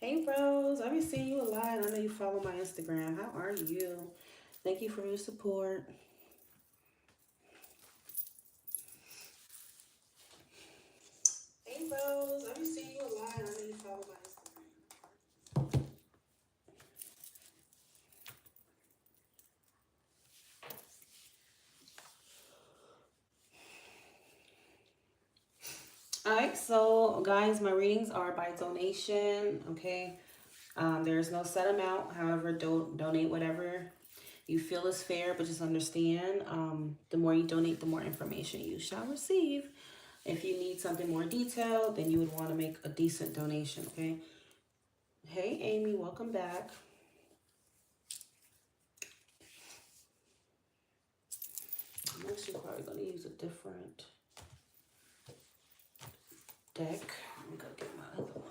Hey Rose, I be seeing you a lot. I know you follow my Instagram. How are you? Thank you for your support. Hey Rose, I be seeing you a lot. I know you follow my Instagram. Alright, so guys, my readings are by donation. Okay. There's no set amount. However, donate whatever you feel is fair, but just understand the more you donate, the more information you shall receive. If you need something more detailed, then you would want to make a decent donation, okay? Hey, Amy, welcome back. I'm actually probably going to use a different deck. I'm going to get my other one.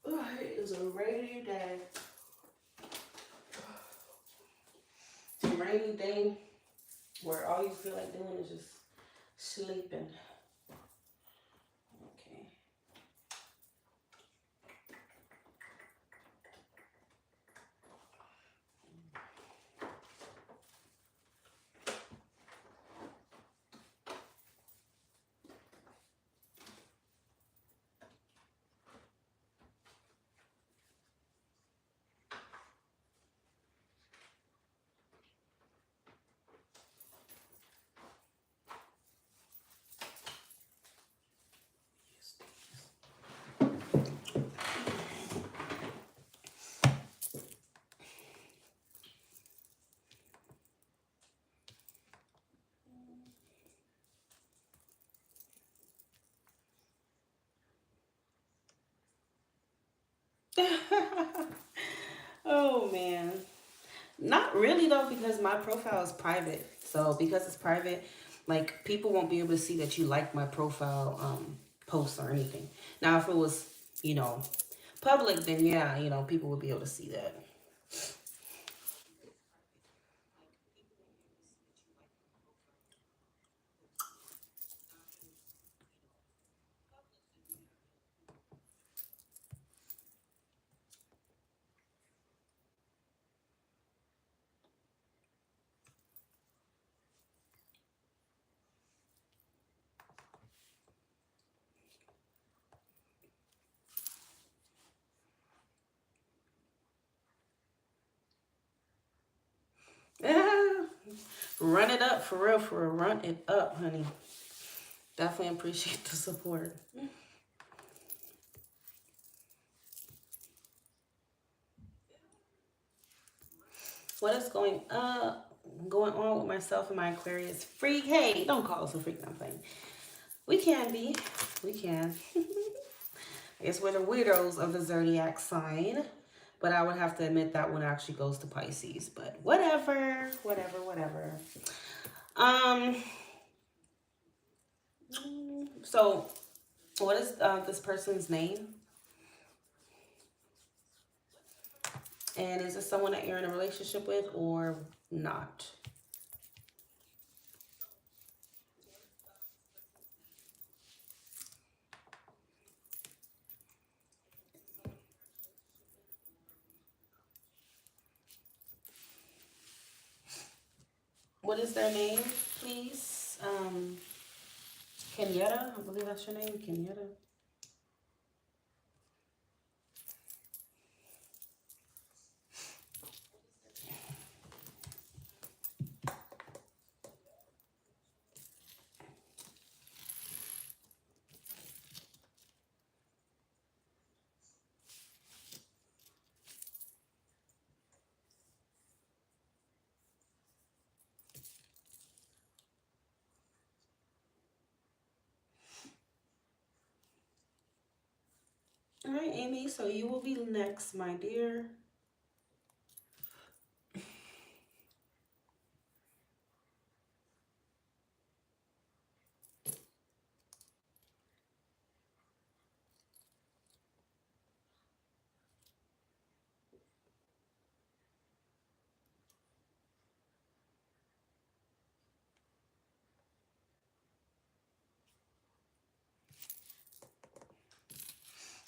Oh, it is a rainy day. It's a rainy day where all you feel like doing is just sleeping. Okay. Oh man. Not really though, because my profile is private. So because it's private, like people won't be able to see that you like my profile posts or anything. Now if it was, you know, public, then yeah, people would be able to see that. Yeah. Run it up for real, for real. Run it up, honey. Definitely appreciate the support. What is going on with myself and my Aquarius freak? Hey, don't call us a freak. I'm playing. We can be. We can. I guess we're the weirdos of the zodiac sign. But I would have to admit that one actually goes to Pisces. But whatever, whatever, whatever. Um. So, what is this person's name? And is this someone that you're in a relationship with or not? What is their name, please? Kenyatta, I believe that's your name, Kenyatta. All right, Amy, so you will be next, my dear.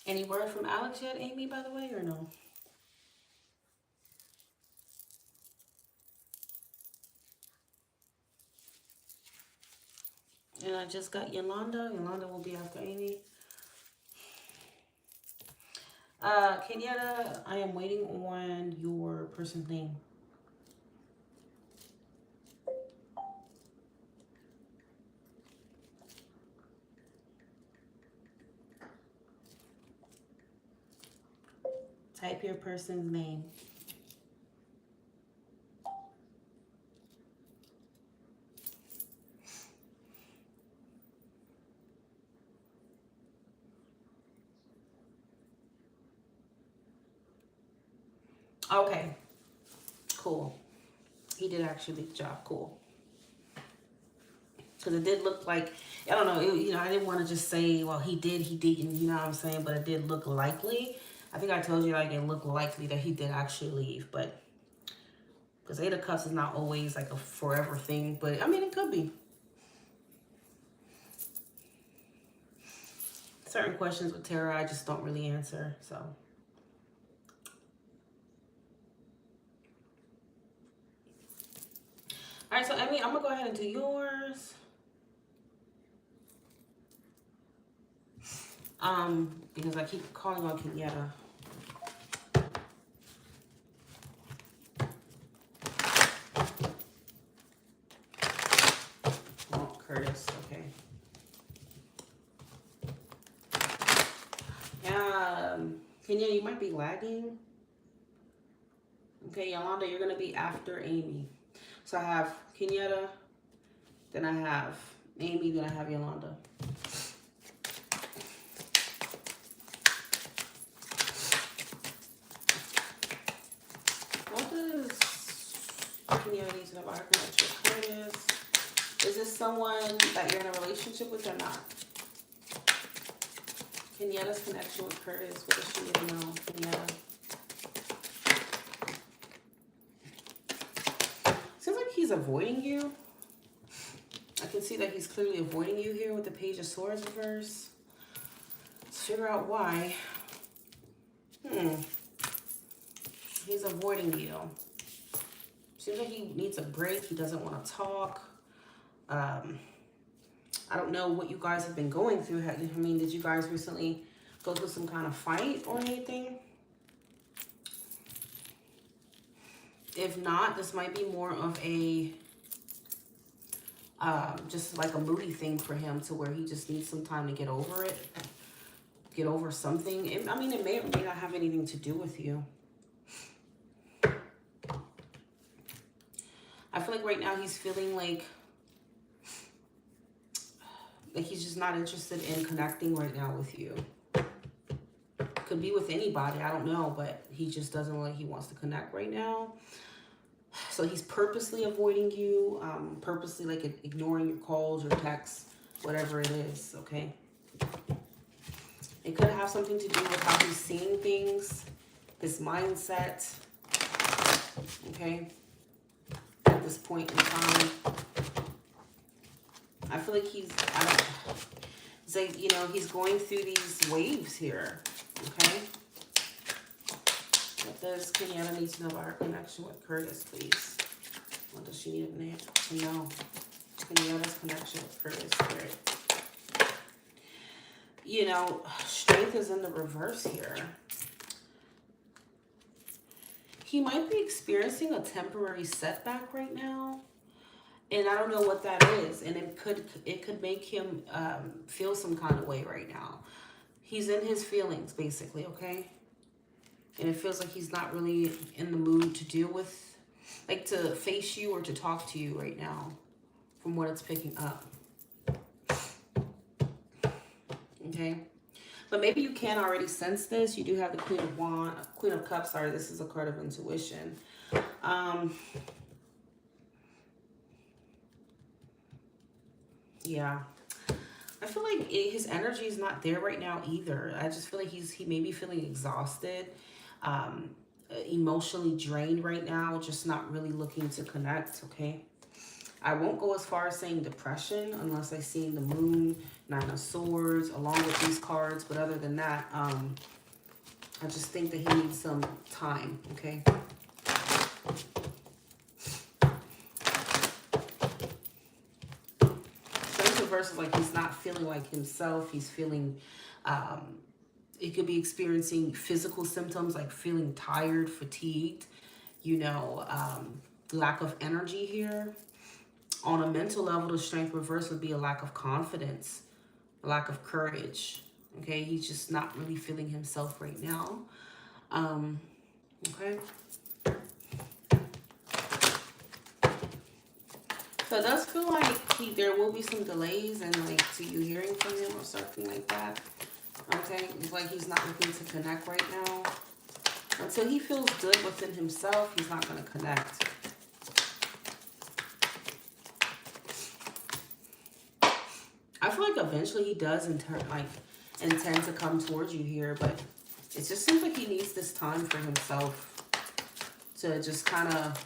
Any word from Alex yet, Amy, by the way, or no? And I just got Yolanda. Yolanda will be after Amy. Kenyatta, I am waiting on your person's name. Type your person's name. Okay. Cool. He did actually do the job. Cool. Because it did look like, I don't know, you know, I didn't want to just say, well, he didn't, you know what I'm saying? But it did look likely. I think I told you, like, it looked likely that he did actually leave. But, because Eight of Cups is not always, like, a forever thing. But, I mean, it could be. Certain questions with tarot, I just don't really answer, so. All right, so, Emmy, I'm going to go ahead and do yours. Because I keep calling on Kenyatta. Oh, Curtis, okay. Kenya, you might be lagging. Okay, Yolanda, you're going to be after Amy. So I have Kenyatta, then I have Amy, then I have Yolanda. What does Kenyatta need to know about her connection with Curtis? Is this someone that you're in a relationship with or not? Kenyatta's connection with Curtis, what does she need to know? Kenyatta. Seems like he's avoiding you. I can see that he's clearly avoiding you here with the Page of Swords reverse. Let's figure out why. He's avoiding you. Seems like he needs a break. He doesn't want to talk. I don't know what you guys have been going through. I mean, did you guys recently go through some kind of fight or anything? If not, this might be more of a, just like a moody thing for him, to where he just needs some time to get over it. Get over something. I mean, it may or may not have anything to do with you. I feel like right now he's feeling like he's just not interested in connecting right now with you. Could be with anybody, I don't know, but he just doesn't look like he wants to connect right now. So he's purposely avoiding you, purposely like ignoring your calls or texts, whatever it is, okay? It could have something to do with how he's seeing things, his mindset, okay? At this point in time. I feel like it's like, you know, he's going through these waves here, okay? What does Kenyatta need to know about her connection with Curtis, please? What does she need to know? Kenyatta's connection with Curtis, Spirit. You know, Strength is in the reverse here. He might be experiencing a temporary setback right now. And I don't know what that is. And it could make him feel some kind of way right now. He's in his feelings, basically, okay? And it feels like he's not really in the mood to deal with, like to face you or to talk to you right now, from what it's picking up. Okay? But maybe you can already sense this. You do have the Queen of Cups. Sorry, this is a card of intuition. Yeah. I feel like his energy is not there right now either. I just feel like he may be feeling exhausted, emotionally drained right now, just not really looking to connect, okay? I won't go as far as saying depression unless I see the moon, Nine of Swords, along with these cards. But other than that, I just think that he needs some time, okay? Strength reverse is like he's not feeling like himself. He's feeling, he could be experiencing physical symptoms like feeling tired, fatigued, you know, lack of energy here. On a mental level, the strength reverse would be a lack of confidence, a lack of courage. Okay, he's just not really feeling himself right now. Okay. So it does feel like there will be some delays and like to you hearing from him or something like that. Okay, it's like he's not looking to connect right now. Until he feels good within himself, he's not going to connect. I feel like eventually he does intend to come towards you here, but it just seems like he needs this time for himself to just kind of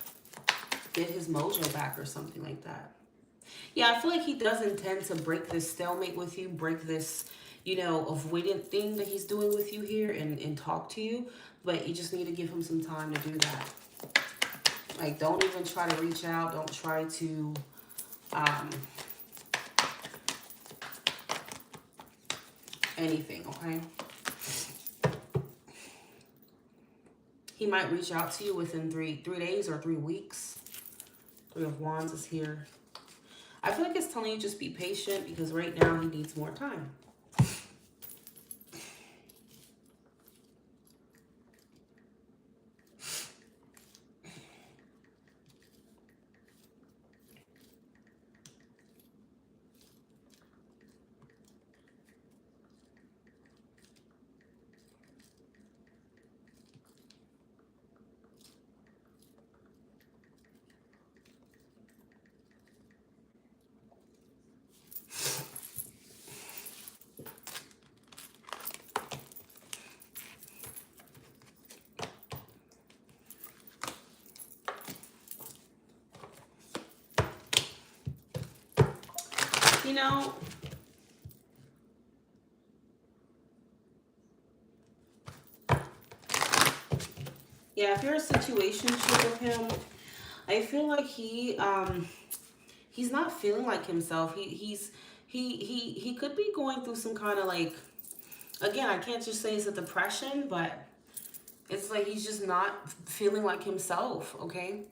get his mojo back or something like that. Yeah, I feel like he does intend to break this stalemate with you, break this, you know, avoidant thing that he's doing with you here and talk to you, but you just need to give him some time to do that. Like, don't even try to reach out. Don't try to, anything, okay? He might reach out to you within three days or 3 weeks. Three of Wands is here. I feel like it's telling you just be patient because right now he needs more time. You know, yeah, if you're in a situationship with him, I feel like he's not feeling like himself. He could be going through some kind of like, again, I can't just say it's a depression, but it's like he's just not feeling like himself, okay?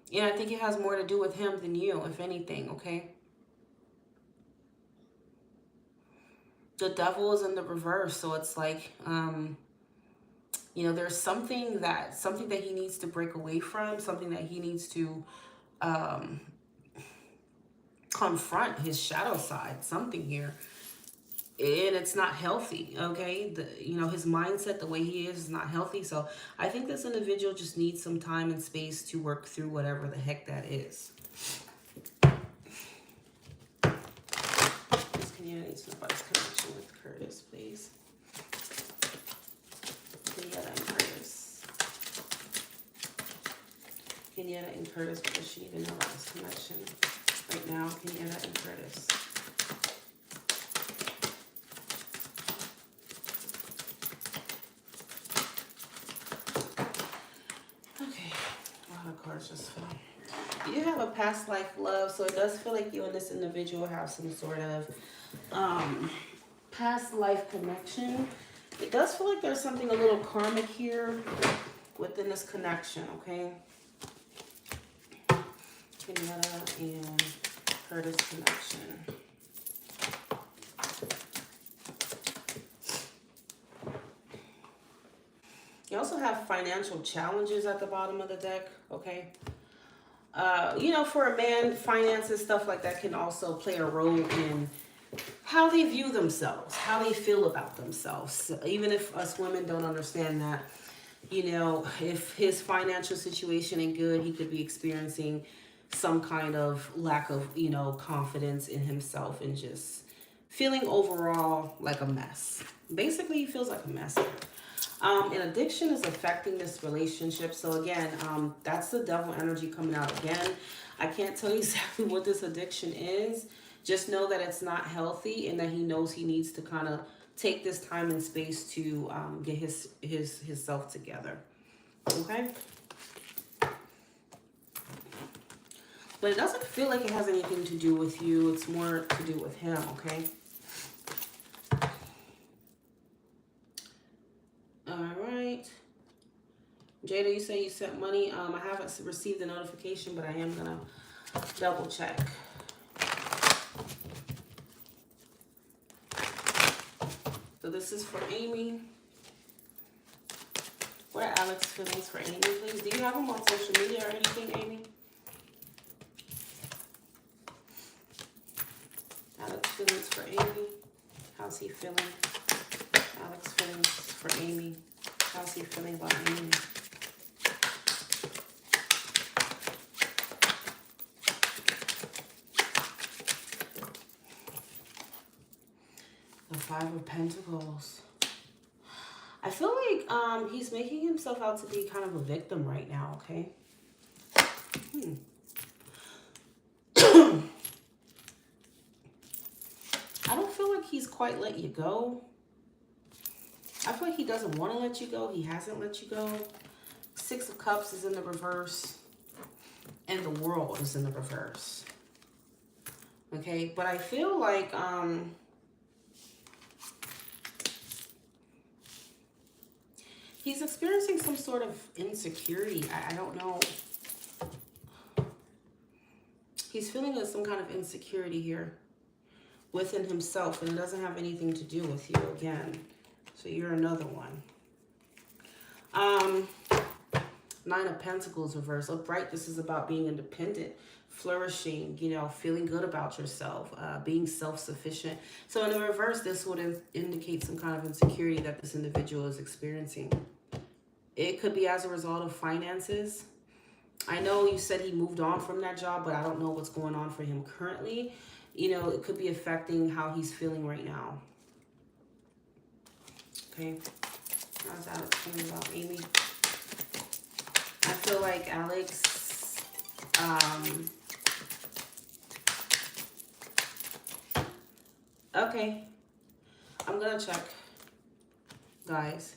Yeah, I think it has more to do with him than you, if anything, okay? The devil is in the reverse, so it's like, you know, there's something that he needs to break away from, something that he needs to confront, his shadow side, something here. And it's not healthy, okay? You know, his mindset, the way he is not healthy. So I think this individual just needs some time and space to work through whatever the heck that is. This community needs somebody's connection with Curtis, please. Kenyatta and Curtis. Kenyatta and Curtis, because she even know about this connection right now. Kenyatta and Curtis. Just fell. You have a past life love, so it does feel like you and this individual have some sort of past life connection. It does feel like there's something a little karmic here within this connection, okay? Kenyatta and Curtis connection. You also have financial challenges at the bottom of the deck, okay? You know, for a man, finances, stuff like that can also play a role in how they view themselves, how they feel about themselves. Even if us women don't understand that, you know, if his financial situation ain't good, he could be experiencing some kind of lack of, you know, confidence in himself and just feeling overall like a mess. Basically, he feels like a mess here. An addiction is affecting this relationship. So again, that's the devil energy coming out again. I can't tell you exactly what this addiction is. Just know that it's not healthy and that he knows he needs to kind of take this time and space to get his self together. Okay? But it doesn't feel like it has anything to do with you. It's more to do with him, okay? Alright. Jada, you say you sent money. I haven't received the notification, but I am going to double check. So this is for Amy. What are Alex's feelings for Amy, please? Do you have him on social media or anything, Amy? Alex feelings for Amy. How's he feeling? Alex feelings for Amy. How's he feeling about Amy? The Five of Pentacles. I feel like he's making himself out to be kind of a victim right now, okay? I don't feel like he's quite let you go. I feel like he doesn't want to let you go. He hasn't let you go. Six of Cups is in the reverse. And the World is in the reverse. Okay, but I feel like he's experiencing some sort of insecurity. I don't know. He's feeling some kind of insecurity here within himself, and it doesn't have anything to do with you again. So you're another one. Nine of Pentacles reverse. Upright, this is about being independent, flourishing, you know, feeling good about yourself, being self-sufficient. So in the reverse, this would indicate some kind of insecurity that this individual is experiencing. It could be as a result of finances. I know you said he moved on from that job, but I don't know what's going on for him currently. You know, it could be affecting how he's feeling right now. Okay. How's Alex feeling about Amy? I feel like Alex, okay. I'm gonna check, guys.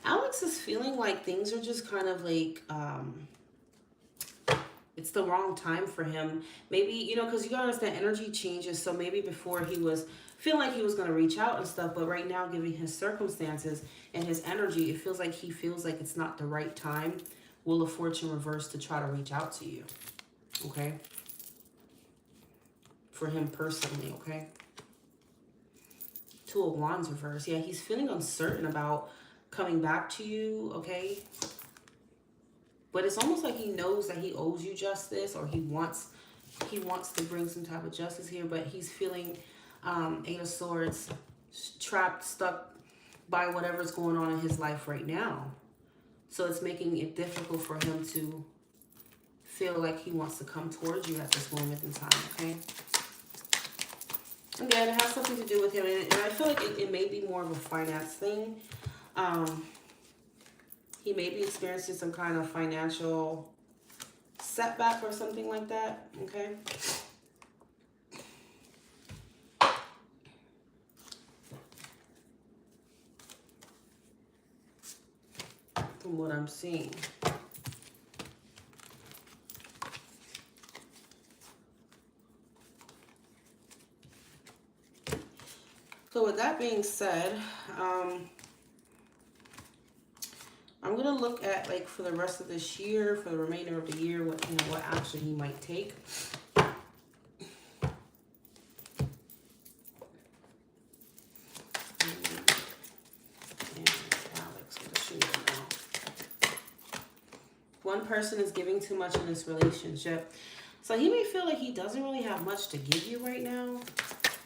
Alex is feeling like things are just kind of like, it's the wrong time for him. Maybe, you know, because you gotta understand energy changes. So maybe before he was feeling like he was going to reach out and stuff. But right now, given his circumstances and his energy, it feels like he feels like it's not the right time. Wheel of Fortune reverse to try to reach out to you. Okay? For him personally, okay? Two of Wands reverse. Yeah, he's feeling uncertain about coming back to you, okay? But it's almost like he knows that he owes you justice, or he wants to bring some type of justice here, but he's feeling Eight of Swords, trapped, stuck by whatever's going on in his life right now. So it's making it difficult for him to feel like he wants to come towards you at this moment in time, okay? Again, it has something to do with him, and I feel like it may be more of a finance thing. He may be experiencing some kind of financial setback or something like that, okay? From what I'm seeing. So with that being said, I'm going to look at, like, for the rest of this year, for the remainder of the year, what, you know, what action he might take. One person is giving too much in this relationship. So he may feel like he doesn't really have much to give you right now.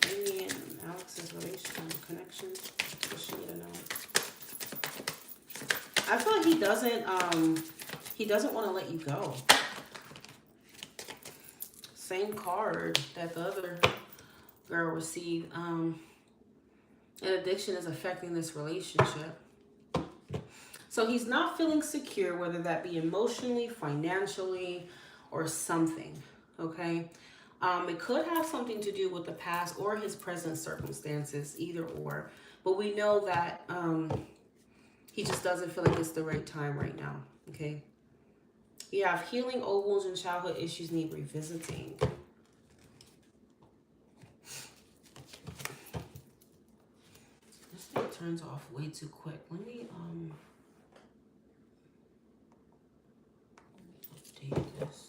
Amy and Alex's relationship connection. What she need to know? I feel like he doesn't want to let you go. Same card that the other girl received. An addiction is affecting this relationship. So he's not feeling secure, whether that be emotionally, financially, or something, okay? It could have something to do with the past or his present circumstances, either or. But we know that he just doesn't feel like it's the right time right now, okay? You have healing old wounds and childhood issues need revisiting. This thing turns off way too quick. Let me update this.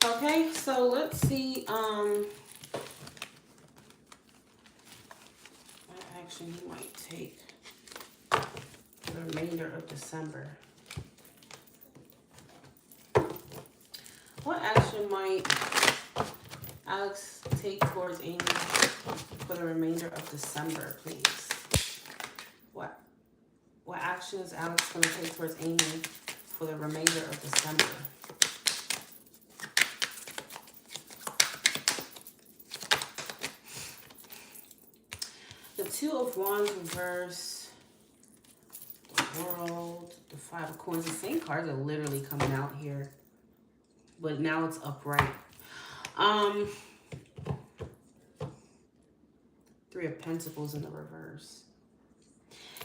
Okay, so let's see what action he might take for the remainder of December. What action might Alex take towards Amy for the remainder of December, please? What action is Alex going to take towards Amy for the remainder of December? The Two of Wands reverse, the World, the Five of Coins. The same cards are literally coming out here, but now it's upright. Three of Pentacles in the reverse.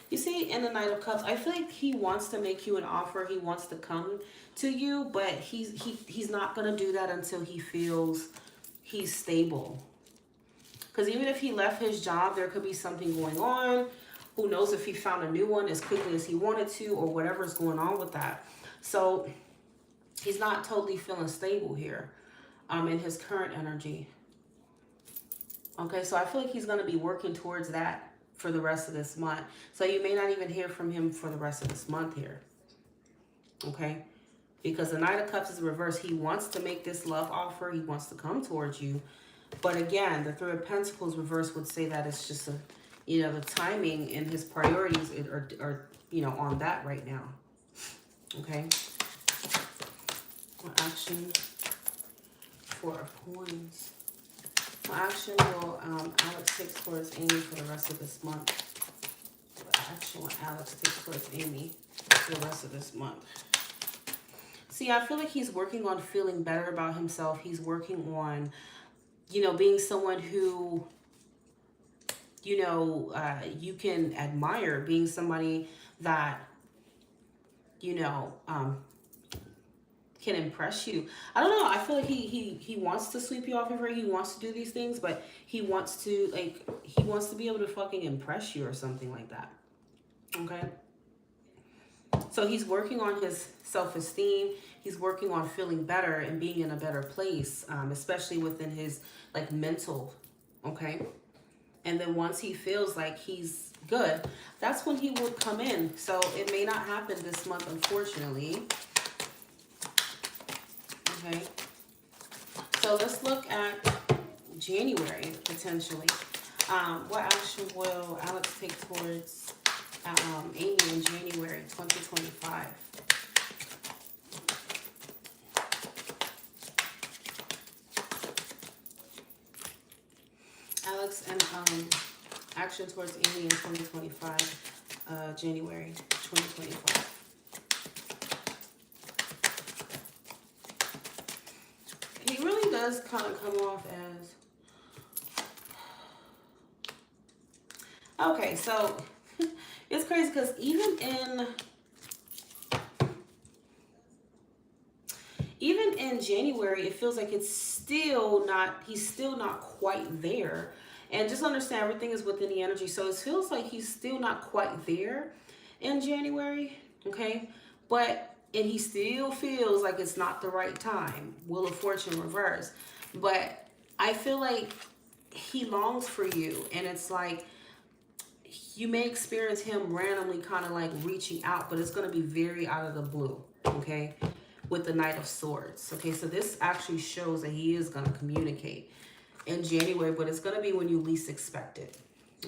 You see, in the Knight of Cups, I feel like he wants to make you an offer. He wants to come to you, but he's not going to do that until he feels he's stable. Because even if he left his job, there could be something going on. Who knows if he found a new one as quickly as he wanted to, or whatever's going on with that. So he's not totally feeling stable here in his current energy. Okay, so I feel like he's going to be working towards that for the rest of this month. So you may not even hear from him for the rest of this month here. Okay, because the Knight of Cups is reversed. He wants to make this love offer. He wants to come towards you. But again, the Three of Pentacles reverse would say that it's just the timing and his priorities are on that right now. Okay. What action? Four of Coins. What action will Alex take towards Amy for the rest of this month? What action will Alex take towards Amy for the rest of this month? See, I feel like he's working on feeling better about himself. He's working on being someone who, you can admire, being somebody that, can impress you. I don't know. I feel like he wants to sweep you off your feet. He wants to do these things, but he wants to be able to fucking impress you or something like that. Okay. So he's working on his self-esteem. He's working on feeling better and being in a better place, especially within his mental, okay? And then once he feels like he's good, that's when he will come in. So it may not happen this month, unfortunately. Okay. So let's look at January, potentially. What action will Alex take towards Amy in January 2025? Alex and action towards Amy in 2025, January 2025. He really does kind of come off as... Okay, so it's crazy because even in January, it feels like he's still not quite there. And just understand everything is within the energy. So it feels like he's still not quite there in January, okay? But, and he still feels like it's not the right time. Wheel of Fortune reverse. But I feel like he longs for you. And it's like, you may experience him randomly kind of like reaching out, but it's going to be very out of the blue, okay? With the Knight of Swords, okay? So this actually shows that he is going to communicate in January, but it's going to be when you least expect it,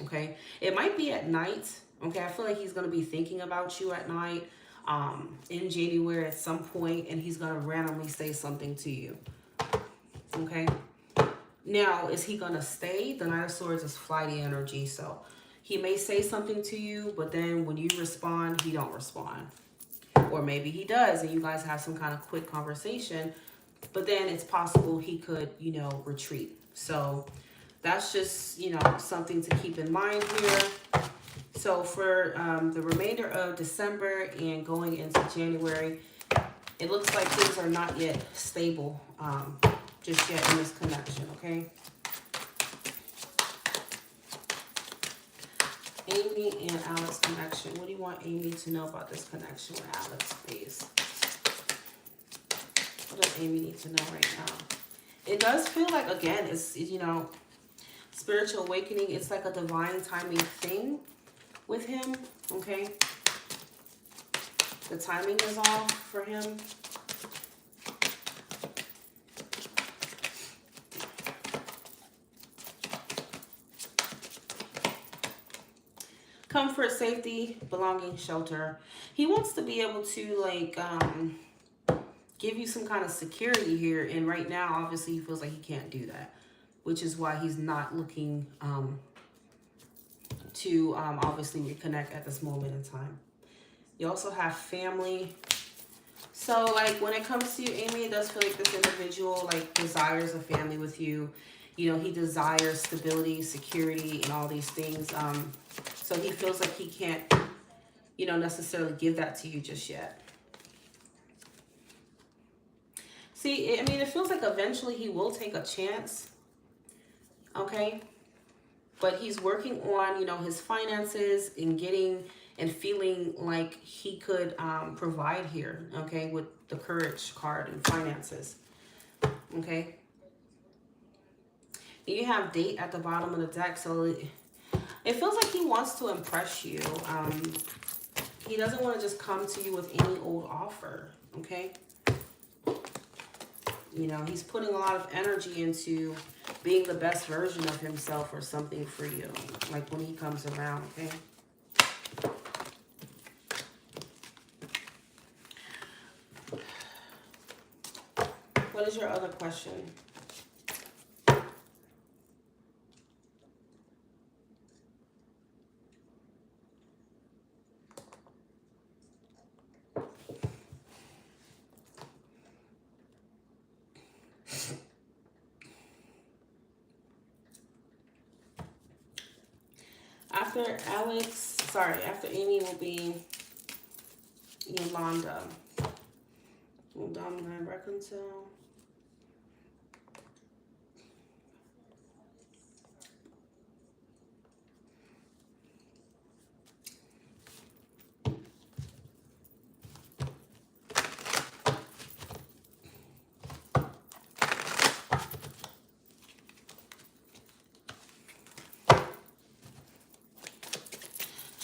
okay? It might be at night, okay? I feel like he's going to be thinking about you at night in January at some point, and he's going to randomly say something to you, okay? Now, is he going to stay? The Knight of Swords is flighty energy, so he may say something to you, but then when you respond, he don't respond. Or maybe he does, and you guys have some kind of quick conversation, but then it's possible he could, you know, retreat. So that's just, you know, something to keep in mind here. So for the remainder of December and going into January, it looks like things are not yet stable just yet in this connection, okay? Amy and Alex connection. What do you want Amy to know about this connection with Alex, please? What does Amy need to know right now? It does feel like, again, it's, you know, spiritual awakening. It's like a divine timing thing with him, okay? The timing is off for him. Comfort, safety, belonging, shelter. He wants to be able to, like, give you some kind of security here. And right now, obviously, he feels like he can't do that, which is why he's not looking to obviously reconnect at this moment in time. You also have family. So, like, when it comes to you, Amy, it does feel like this individual, like, desires a family with you. You know, he desires stability, security, and all these things. So he feels like he can't, you know, necessarily give that to you just yet. See, I mean, it feels like eventually he will take a chance, okay? But he's working on, you know, his finances and getting and feeling like he could provide here, okay, with the Courage card and finances, okay? You have date at the bottom of the deck, so it feels like he wants to impress you. He doesn't want to just come to you with any old offer, okay? You know, he's putting a lot of energy into being the best version of himself or something for you, like when he comes around, okay? What is your other question? After Amy will be Yolanda. Will dominate, reconcile.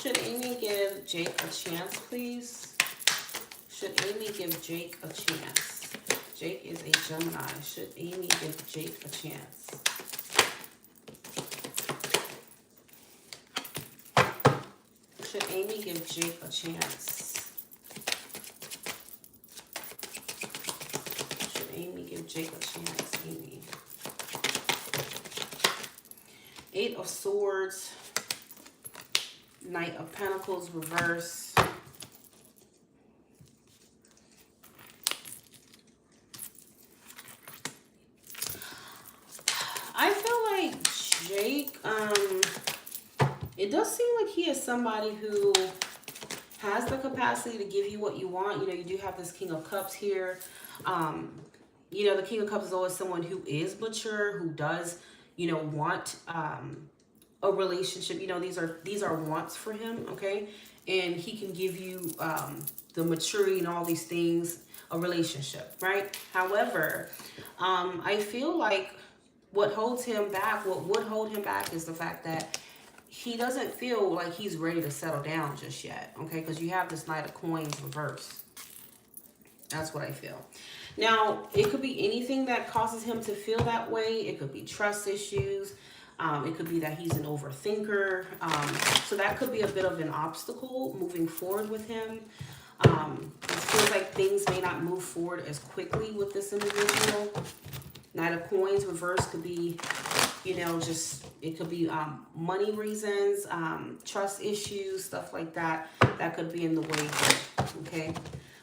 Should Amy give Jake a chance, please? Should Amy give Jake a chance? Jake is a Gemini. Should Amy give Jake a chance? Should Amy give Jake a chance? Should Amy give Jake a chance? Amy. Eight of Swords. Knight of Pentacles reverse. I feel like Jake, it does seem like he is somebody who has the capacity to give you what you want. You know, you do have this King of Cups here. You know, the King of Cups is always someone who is mature, who does, you know, want a relationship. You know, these are wants for him, okay? And he can give you the maturity and all these things, a relationship, right? However, I feel like what holds him back, what would hold him back, is the fact that he doesn't feel like he's ready to settle down just yet, okay? Because you have this Knight of Coins reverse. That's what I feel. Now, it could be anything that causes him to feel that way. It could be trust issues. It could be that he's an overthinker. So that could be a bit of an obstacle moving forward with him. It feels like things may not move forward as quickly with this individual. Knight of Coins reverse could be, you know, just, it could be money reasons, trust issues, stuff like that. That could be in the way, okay?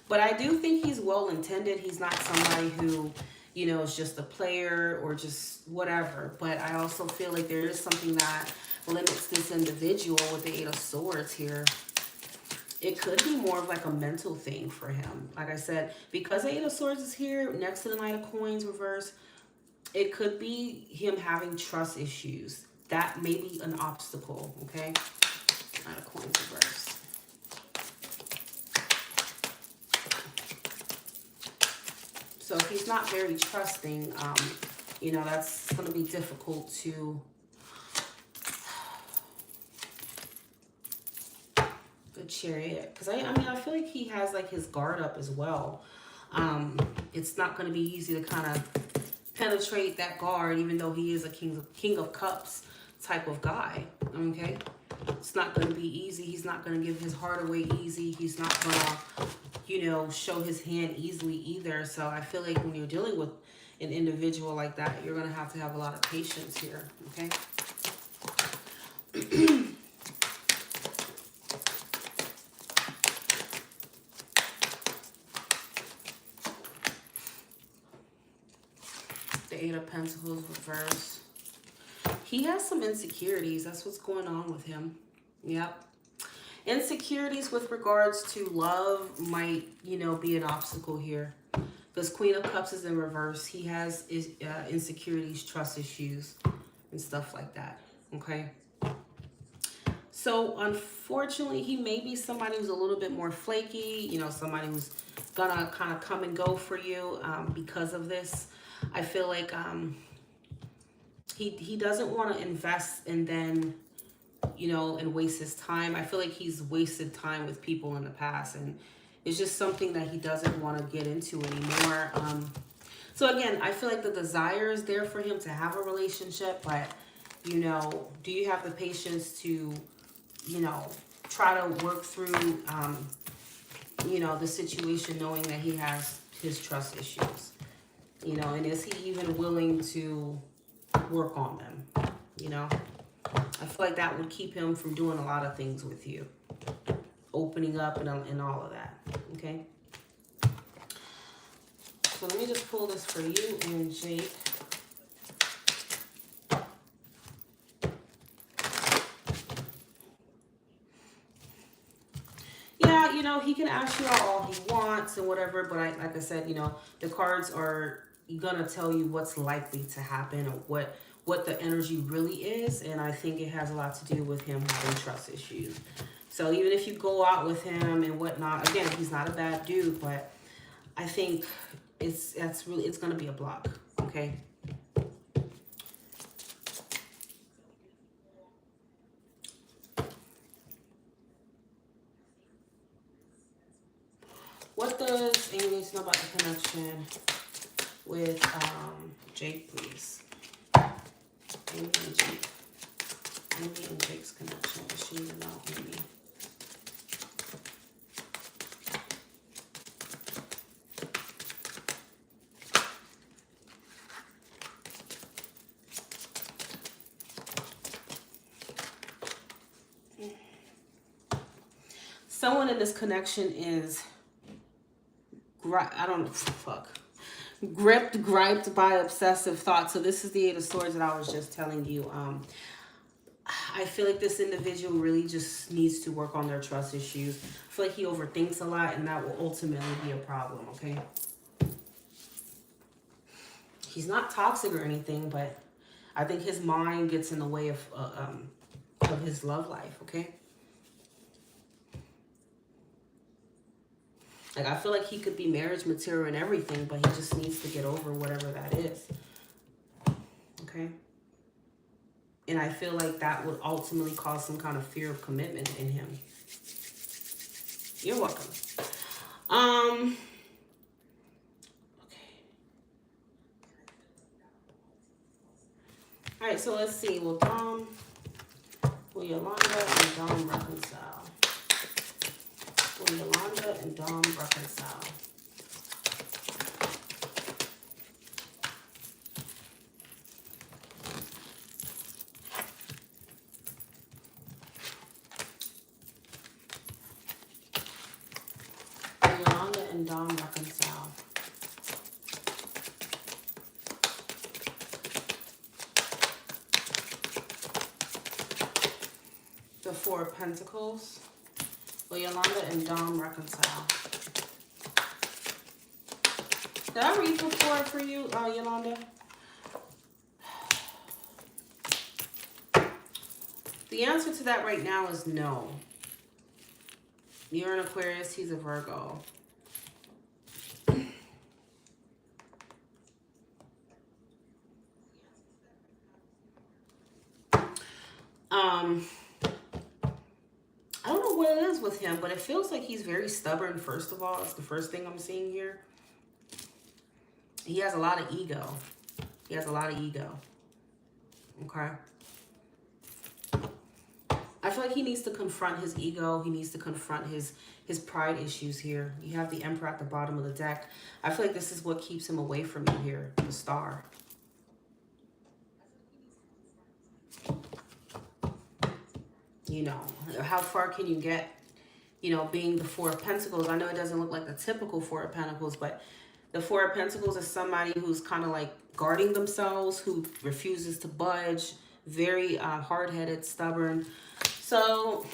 But I do think he's well-intended. He's not somebody who, you know, is just a player or just whatever. But I also feel like there is something that limits this individual with the Eight of Swords here. It could be more of like a mental thing for him. Like I said, because the Eight of Swords is here next to the Knight of Coins reverse, it could be him having trust issues. That may be an obstacle, okay? Knight of Coins reverse. So if he's not very trusting, you know, that's going to be difficult to... Good Chariot. Because, I mean, I feel like he has, like, his guard up as well. It's not going to be easy to kind of penetrate that guard, even though he is a King of Cups type of guy, okay? It's not going to be easy. He's not going to give his heart away easy. He's not going to, you know, show his hand easily either. So I feel like when you're dealing with an individual like that, you're going to have a lot of patience here, okay? The Eight of Pentacles reverse. He has some insecurities. That's what's going on with him. Yep. Insecurities with regards to love might, you know, be an obstacle here. Because Queen of Cups is in reverse. He has insecurities, trust issues, and stuff like that. Okay. So, unfortunately, he may be somebody who's a little bit more flaky. You know, somebody who's gonna kind of come and go for you because of this. I feel like he doesn't want to invest and then, you know, and waste his time. I feel like he's wasted time with people in the past, and it's just something that he doesn't want to get into anymore. So again, I feel like the desire is there for him to have a relationship, but, you know, do you have the patience to, you know, try to work through, you know, the situation knowing that he has his trust issues? You know, and is he even willing to work on them? You know, I feel like that would keep him from doing a lot of things with you. Opening up and all of that. Okay. So let me just pull this for you and Jake. Yeah, you know, he can ask you all he wants and whatever, but like I said, you know, the cards are gonna tell you what's likely to happen or what the energy really is, and I think it has a lot to do with him having trust issues. So even if you go out with him and whatnot, again, he's not a bad dude, but I think it's gonna be a block, okay? What does Amy need to know about the connection with Jake, please? Amy and Jake. Amy and Jake's connection. What does she need to know, Amy? Someone in this connection is, gripped, griped by obsessive thoughts. So this is the Eight of Swords that I was just telling you. I feel like this individual really just needs to work on their trust issues. I feel like he overthinks a lot, and that will ultimately be a problem, okay? He's not toxic or anything, but I think his mind gets in the way of his love life, okay? Like, I feel like he could be marriage material and everything, but he just needs to get over whatever that is, okay? And I feel like that would ultimately cause some kind of fear of commitment in him. You're welcome. Okay. All right, so let's see. Will Yolanda and Dom reconcile? Will Yolanda and Dom reconcile? Will Yolanda and Dom reconcile? The Four of Pentacles. Will Yolanda and Dom reconcile? Did I read before for you, Yolanda? The answer to that right now is no. You're an Aquarius, he's a Virgo. I don't know what it is with him, but it feels like he's very stubborn, first of all. That's the first thing I'm seeing here. He has a lot of ego. He has a lot of ego. Okay? I feel like he needs to confront his ego. He needs to confront his pride issues here. You have the Emperor at the bottom of the deck. I feel like this is what keeps him away from you here, the Star. You know, how far can you get, you know, being the Four of Pentacles? I know it doesn't look like the typical Four of Pentacles, but the Four of Pentacles is somebody who's kind of like guarding themselves, who refuses to budge, very hard-headed, stubborn. So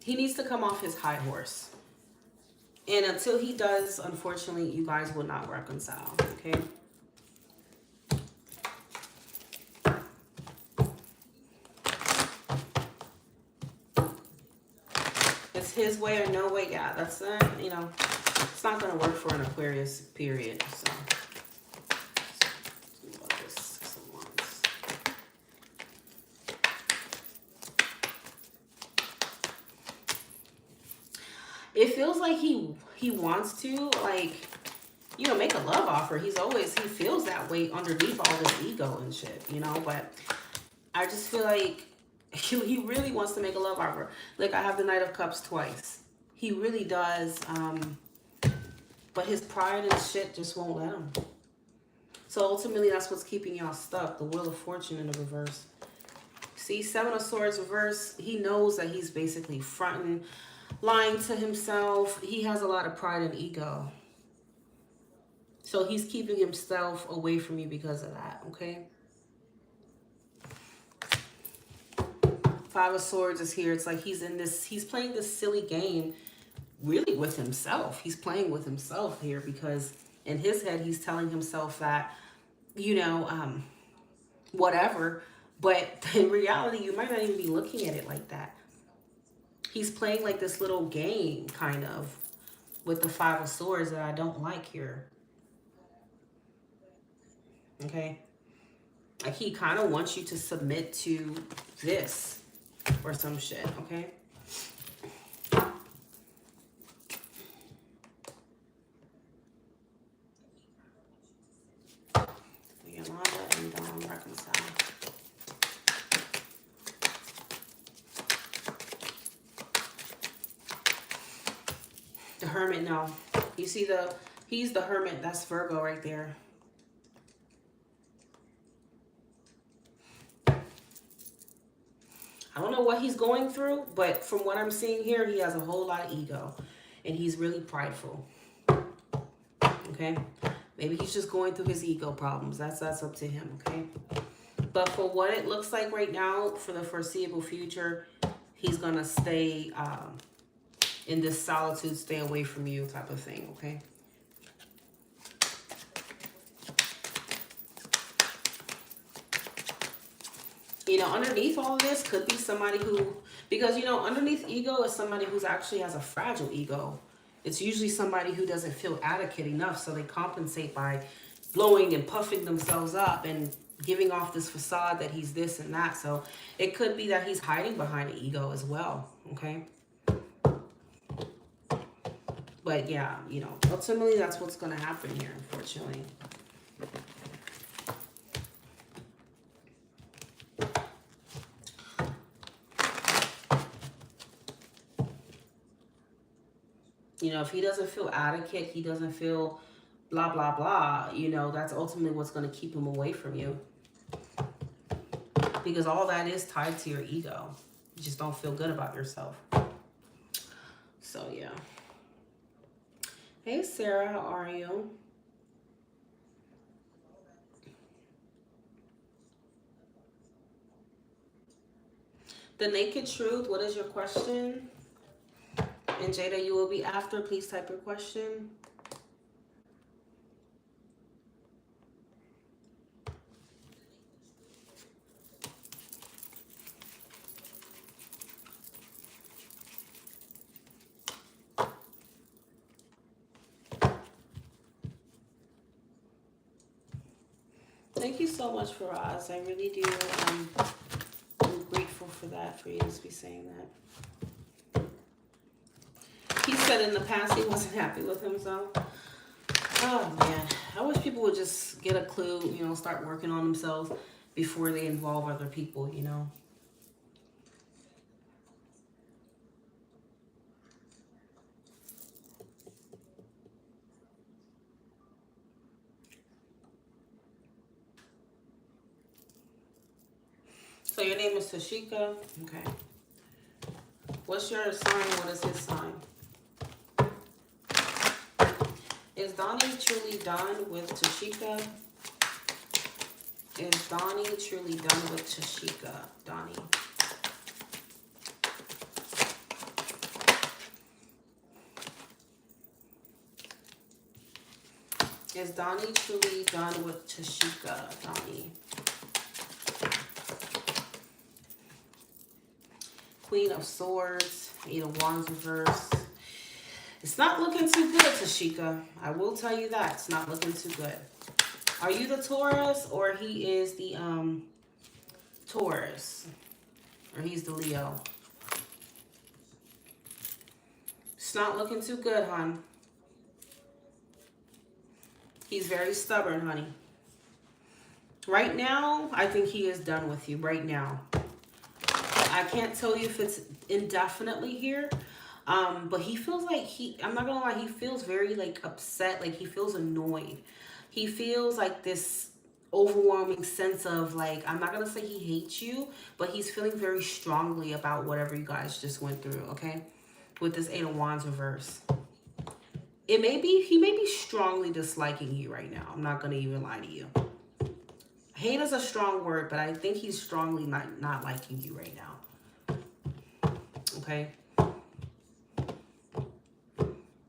he needs to come off his high horse. And until he does, unfortunately, you guys will not reconcile, okay? It's his way or no way. Yeah, that's, you know, it's not going to work for an Aquarius, period. So, it feels like he wants to, like, you know, make a love offer. He feels that way underneath all this ego and shit, you know, but I just feel like he really wants to make a love offer. Like, I have the Knight of Cups twice. He really does, but his pride and shit just won't let him. So ultimately, that's what's keeping y'all stuck. The Wheel of Fortune in the reverse. See, Seven of Swords reverse. He knows that he's basically fronting, lying to himself. He has a lot of pride and ego. So he's keeping himself away from you because of that, okay? Five of Swords is here. It's like he's playing this silly game really with himself. He's playing with himself here because in his head, he's telling himself that, you know, whatever. But in reality, you might not even be looking at it like that. He's playing like this little game, kind of, with the Five of Swords that I don't like here. Okay? Like, he kind of wants you to submit to this or some shit, okay? Yolanda and Dom reconcile. The Hermit, no. You see he's the Hermit. That's Virgo right there. I don't know what he's going through, but from what I'm seeing here, he has a whole lot of ego. And he's really prideful. Okay? Maybe he's just going through his ego problems. That's up to him, okay? But for what it looks like right now, for the foreseeable future, he's going to stay in this solitude, stay away from you type of thing, okay? You know, underneath all of this could be somebody who, because, you know, underneath ego is somebody who's actually has a fragile ego. It's usually somebody who doesn't feel adequate enough, so they compensate by blowing and puffing themselves up and giving off this facade that he's this and that. So it could be that he's hiding behind an ego as well, okay? But yeah, you know, ultimately that's what's going to happen here, unfortunately. You know, if he doesn't feel adequate, he doesn't feel blah, blah, blah, you know, that's ultimately what's going to keep him away from you. Because all that is tied to your ego. You just don't feel good about yourself. So, yeah. Hey, Sarah, how are you? The Naked Truth, what is your question? And Jada, you will be after. Please type your question. Thank you so much, Faraz. I really do. I'm grateful for that, for you to be saying that. He said in the past he wasn't happy with himself. Oh, man. I wish people would just get a clue, you know, start working on themselves before they involve other people, you know. So your name is Tashika? Okay. What's your sign? What is his sign? Is Donnie truly done with Tashika? Is Donnie truly done with Tashika? Donnie. Is Donnie truly done with Tashika? Donnie. Queen of Swords, Eight of Wands reverse. It's not looking too good, Tashika. I will tell you that. It's not looking too good. Are you the Taurus or he is the Taurus? Or he's the Leo? It's not looking too good, hon. He's very stubborn, honey. Right now, I think he is done with you right now. I can't tell you if it's indefinitely here, but he feels like I'm not gonna lie, he feels very like upset, like he feels annoyed. He feels like this overwhelming sense of like, I'm not gonna say he hates you, but he's feeling very strongly about whatever you guys just went through, okay? With this Eight of Wands reverse. He may be strongly disliking you right now. I'm not gonna even lie to you. Hate is a strong word, but I think he's strongly not liking you right now. Okay?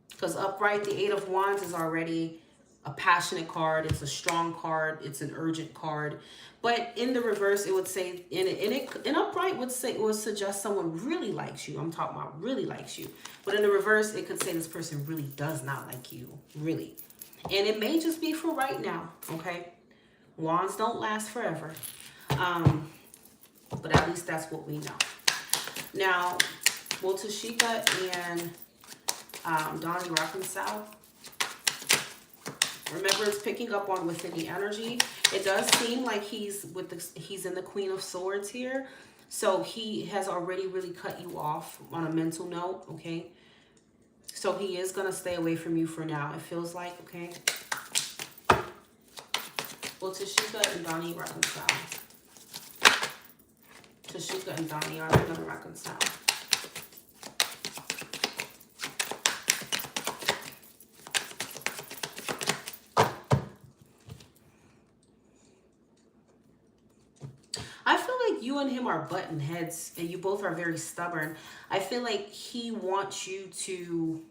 Because upright, the Eight of Wands is already a passionate card. It's a strong card. It's an urgent card. But in the reverse, it would say, in upright would suggest someone really likes you. I'm talking about really likes you. But in the reverse, it could say this person really does not like you. Really. And it may just be for right now. Okay? Wands don't last forever. But at least that's what we know. Now, will Tashika and Donnie reconcile? Remember, it's picking up on within the energy. It does seem like he's in the Queen of Swords here. So he has already really cut you off on a mental note, okay? So he is going to stay away from you for now, it feels like, okay? Will Tashika and Donnie reconcile? Tashika and Donnie, are they going to reconcile? I feel like you and him are button heads and you both are very stubborn. I feel like he wants you to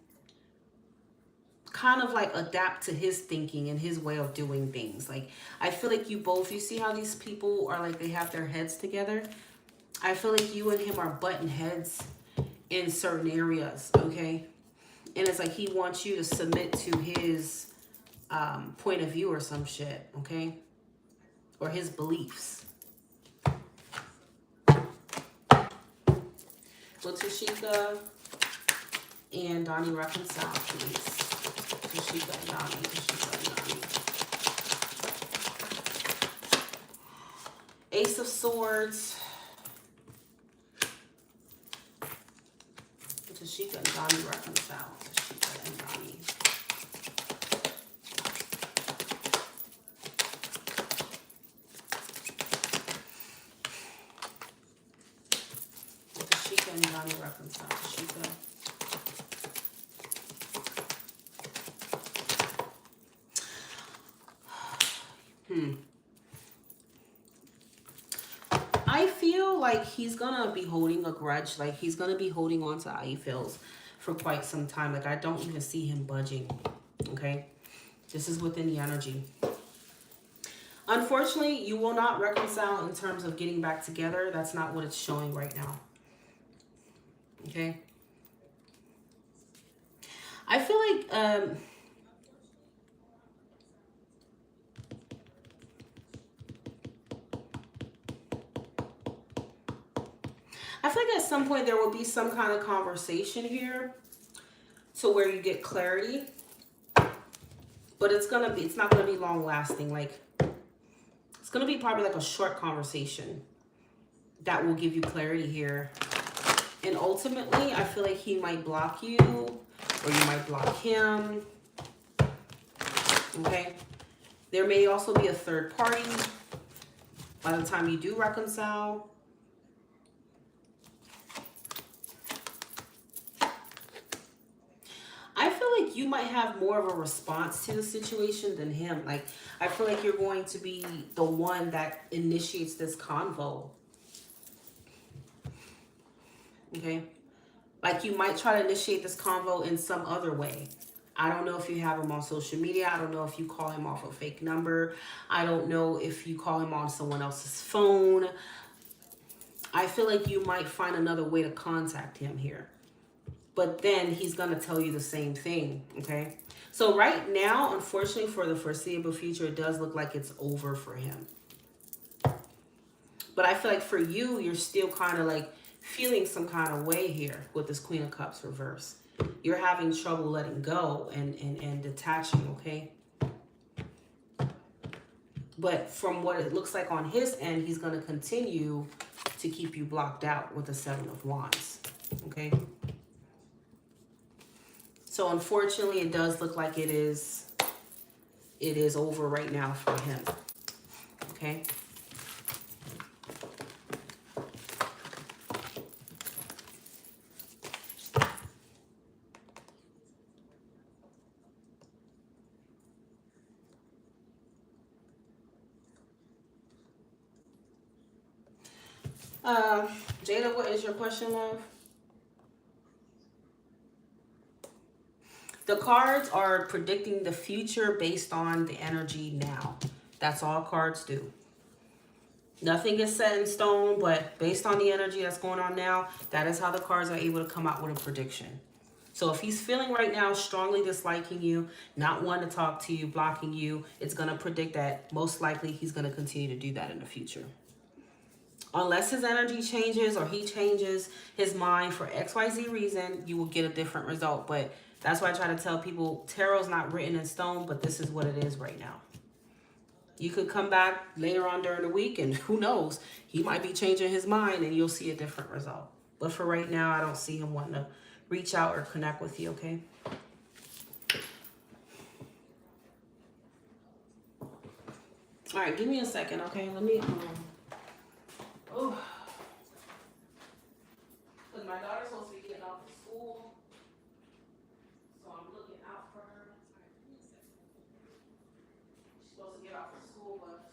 kind of like adapt to his thinking and his way of doing things. Like, I feel like you both, you see how these people are like, they have their heads together? I feel like you and him are button heads in certain areas, okay? And it's like he wants you to submit to his point of view or some shit, okay? Or his beliefs. Will Tashika and Donnie reconcile, please? Tashika and Donnie, Tashika and Donnie. Ace of Swords. Tashika and Donnie reconcile. Tashika and Donnie. Tashika and Donnie reconcile. Tashika. I feel like he's gonna be holding a grudge. Like, he's gonna be holding on to how he feels for quite some time. Like, I don't even see him budging. Okay, this is within the energy. Unfortunately, you will not reconcile in terms of getting back together. That's not what it's showing right now. Okay, I feel like I feel like at some point there will be some kind of conversation here to where you get clarity, but it's not gonna be long lasting. Like, it's gonna be probably like a short conversation that will give you clarity here. And ultimately, I feel like he might block you or you might block him. Okay, there may also be a third party by the time you do reconcile. I feel like you might have more of a response to the situation than him. Like, I feel like you're going to be the one that initiates this convo. Okay? Like, you might try to initiate this convo in some other way. I don't know if you have him on social media. I don't know if you call him off a fake number. I don't know if you call him on someone else's phone. I feel like you might find another way to contact him here. But then he's going to tell you the same thing, okay? So right now, unfortunately, for the foreseeable future, it does look like it's over for him. But I feel like for you, you're still kind of like feeling some kind of way here with this Queen of Cups reverse. You're having trouble letting go and detaching, okay? But from what it looks like on his end, he's going to continue to keep you blocked out with the Seven of Wands, okay? So unfortunately, it does look like it is over right now for him. Okay. Jada, what is your question, love? The cards are predicting the future based on the energy now. That's all cards do. Nothing is set in stone, but based on the energy that's going on now, that is how the cards are able to come out with a prediction. So if he's feeling right now strongly disliking you, not wanting to talk to you, blocking you, it's going to predict that most likely he's going to continue to do that in the future. Unless his energy changes or he changes his mind for XYZ reason, you will get a different result. But that's why I try to tell people, tarot's not written in stone, but this is what it is right now. You could come back later on during the week and who knows, he might be changing his mind and you'll see a different result. But for right now, I don't see him wanting to reach out or connect with you, okay? All right, give me a second, okay? Let me, oh. Because my daughter's supposed to be getting off of school, so I'm looking out for her. She's supposed to get off of school, but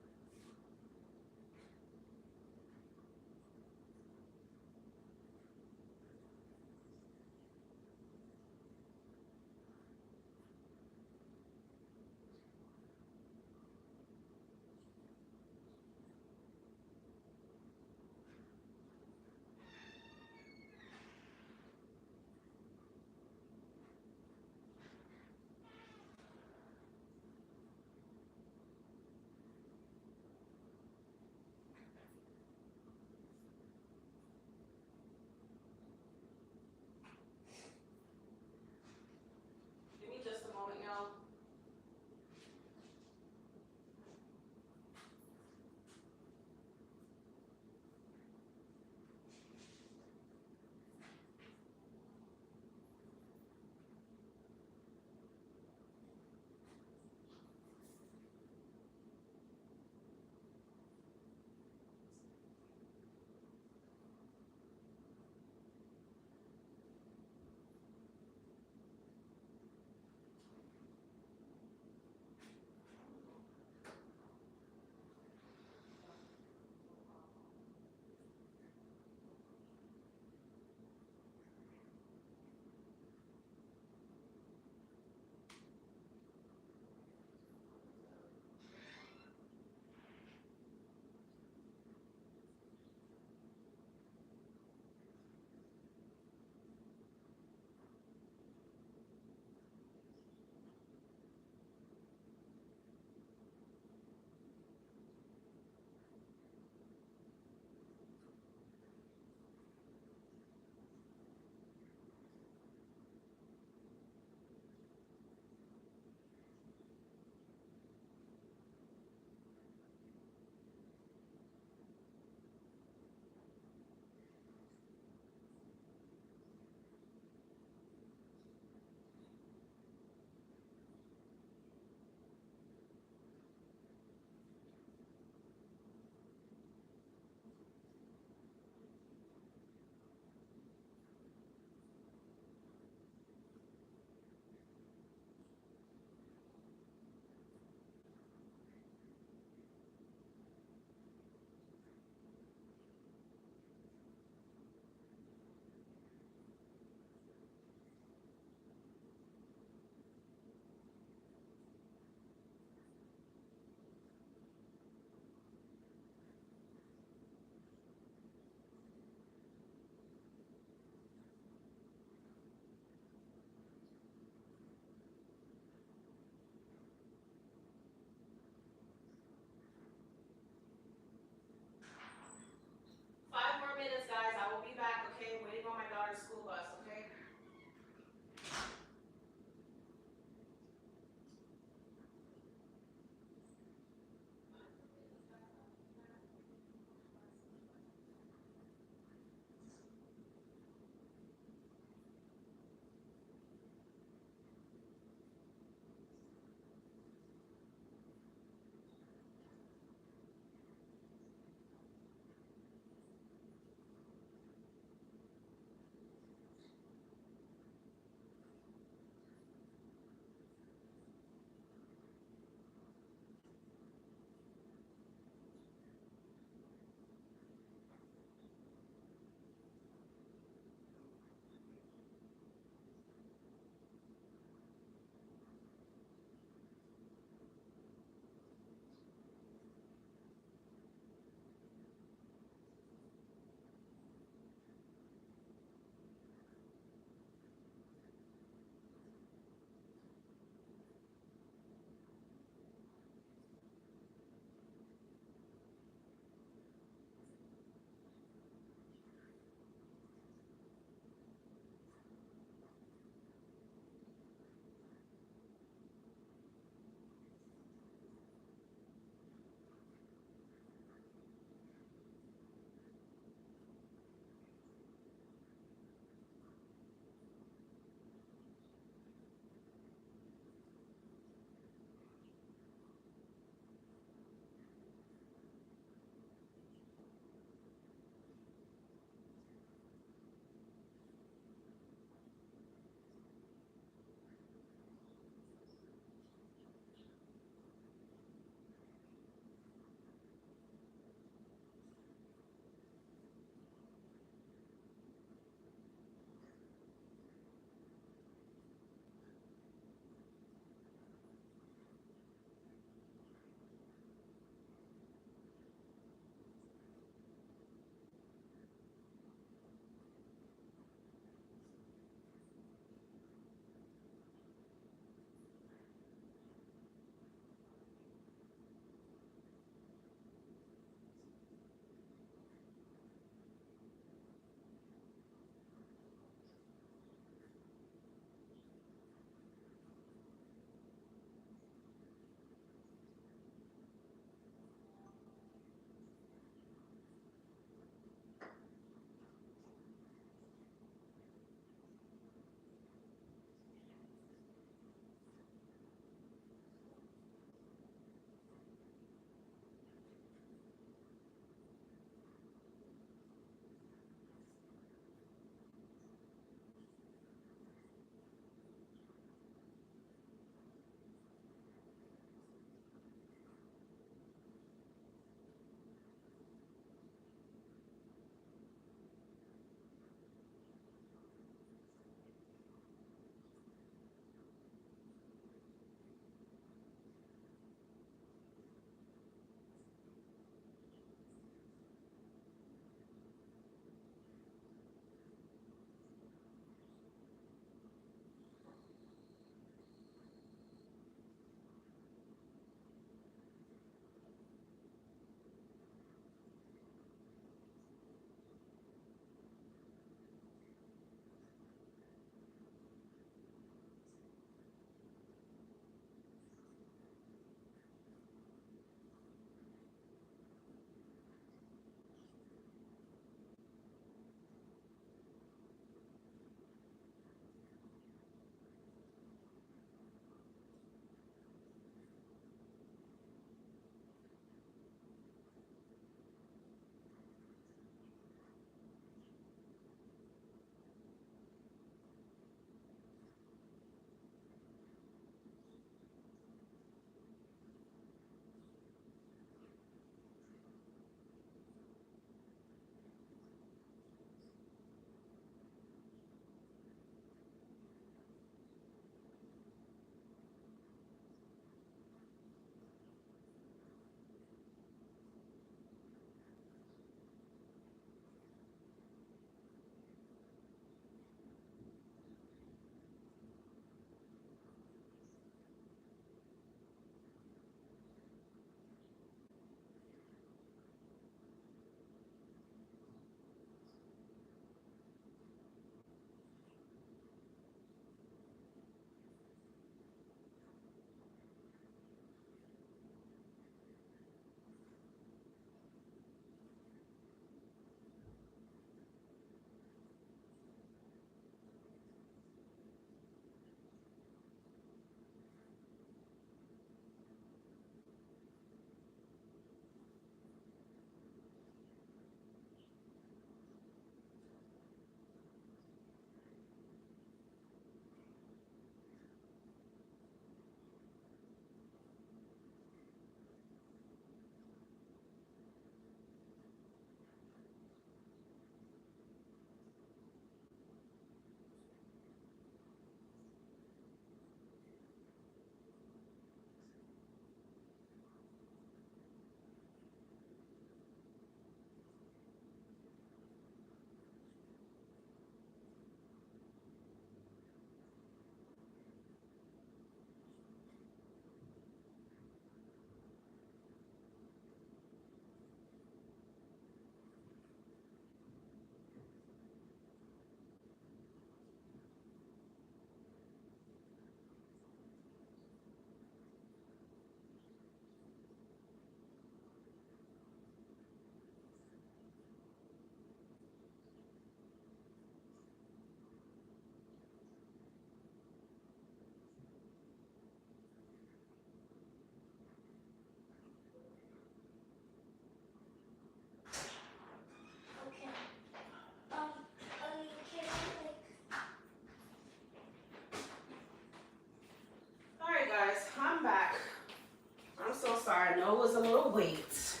little wait.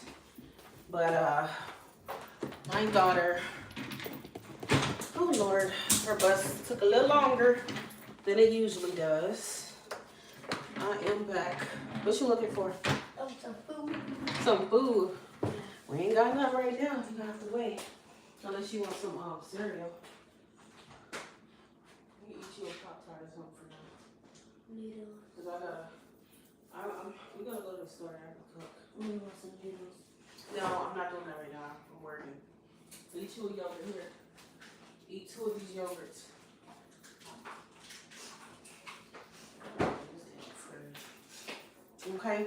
But my daughter, oh Lord, her bus took a little longer than it usually does. I am back. What you looking for? Oh, some food. Some food. We ain't got none right now. You gonna have to wait. Unless you want some cereal. Let me eat you a Pop-Tart or something for now. Noodles. Cause we gotta go to the store and cook. You want some noodles? No, I'm not doing that right now. I'm working. So eat you a yogurt here. Eat 2 of these yogurts. Okay.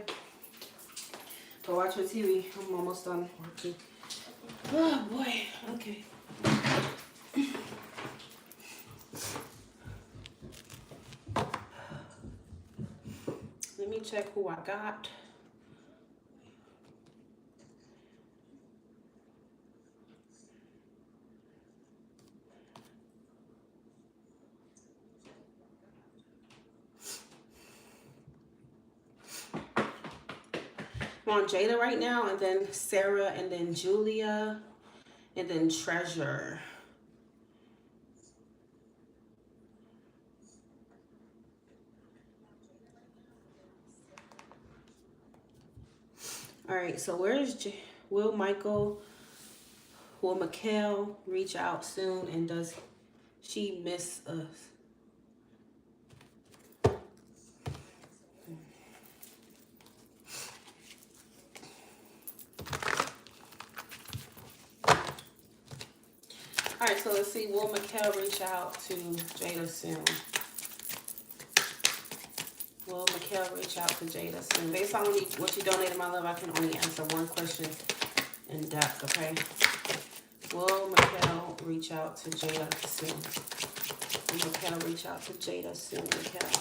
Go watch your TV. I'm almost done working. Oh boy. Okay. Let me check who I got. I'm on Jada right now, and then Sarah, and then Julia, and then Treasure. All right, so where's Will Mikhail reach out soon, and does she miss us? All right, so let's see. Will Mikhail reach out to Jada soon? Will Mikhail reach out to Jada soon? Based on what you donated, my love, I can only answer one question in depth, okay? Will Mikhail reach out to Jada soon? Will Mikhail reach out to Jada soon? Mikhail.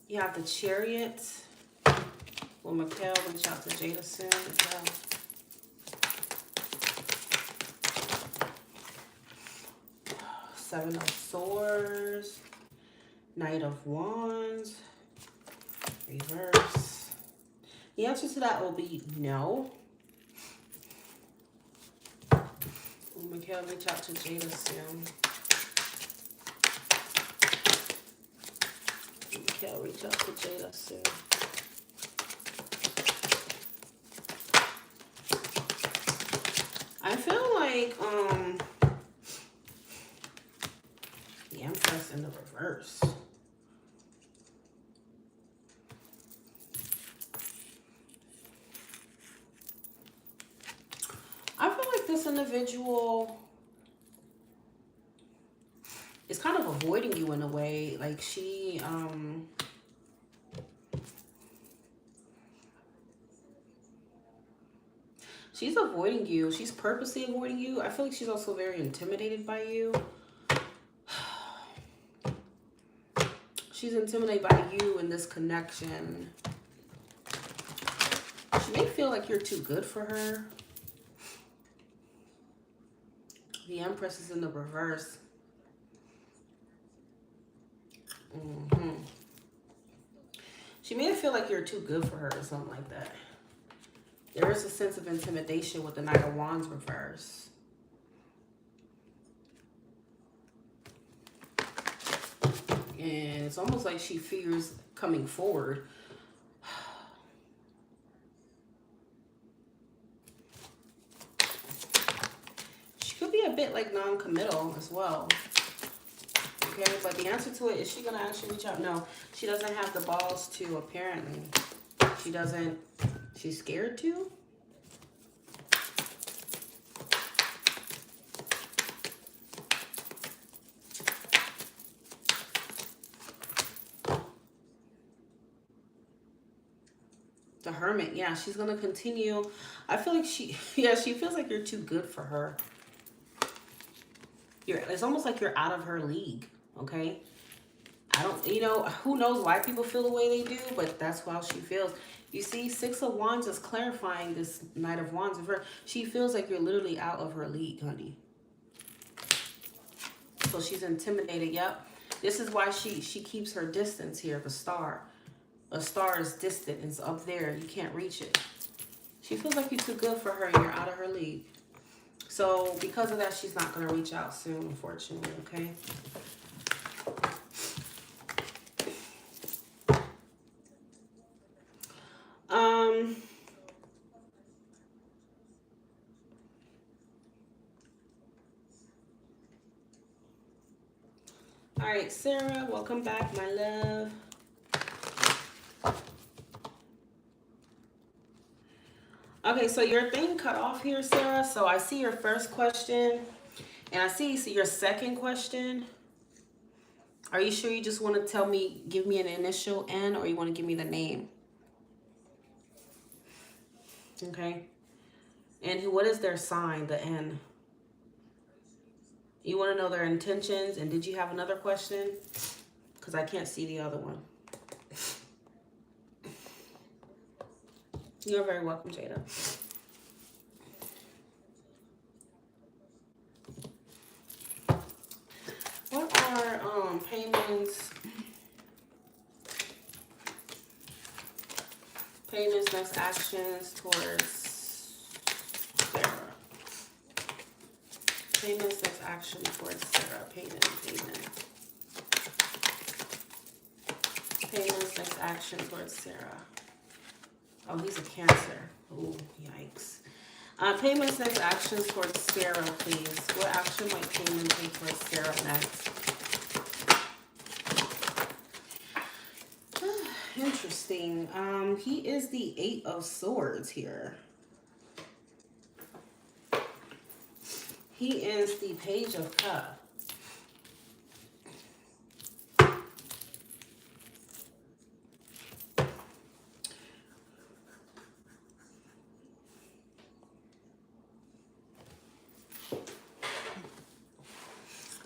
You have the Chariot. Will Mikhail reach out to Jada soon? Mikhail. Seven of Swords. Knight of Wands. Reverse. The answer to that will be no. Will Mikhail reach out to Jada soon? Will Mikhail reach out to Jada soon? I feel like the Empress in the reverse. I feel like this individual is kind of avoiding you in a way. Like she's avoiding you. She's purposely avoiding you. I feel like she's also very intimidated by you. She's intimidated by you in this connection. She may feel like you're too good for her. The Empress is in the reverse. She may feel like you're too good for her or something like that. There is a sense of intimidation with the Knight of Wands reverse. And it's almost like she fears coming forward. She could be a bit like non-committal as well. Okay, but the answer to it, is she going to actually reach out? No, she doesn't have the balls to, apparently. She doesn't. She's scared to? The Hermit, yeah, she's going to continue. I feel like she feels like you're too good for her. It's almost like you're out of her league, okay? Who knows why people feel the way they do, but that's how she feels. You see, Six of Wands is clarifying this Knight of Wands of her. She feels like you're literally out of her league, honey. So she's intimidated, yep. This is why she keeps her distance here, the star. A star is distant, it's up there, you can't reach it. She feels like you're too good for her and you're out of her league. So because of that, she's not going to reach out soon, unfortunately, okay? All right, Sarah, welcome back, my love. Okay, so your thing cut off here, Sarah. So I see your first question, and I see your second question. Are you sure you just want to tell me, give me an initial N, or you want to give me the name? Okay. And what is their sign, the N? You want to know their intentions, and did you have another question? Because I can't see the other one. You're very welcome, Jada. What are payments next actions towards Sarah? Payments next action towards Sarah. Payments next action towards Sarah. Oh, he's a Cancer. Oh, yikes. Payments next actions towards Sarah, please. What action might payment take towards Sarah next? Interesting. He is the 8 of Swords here. He is the Page of Cups.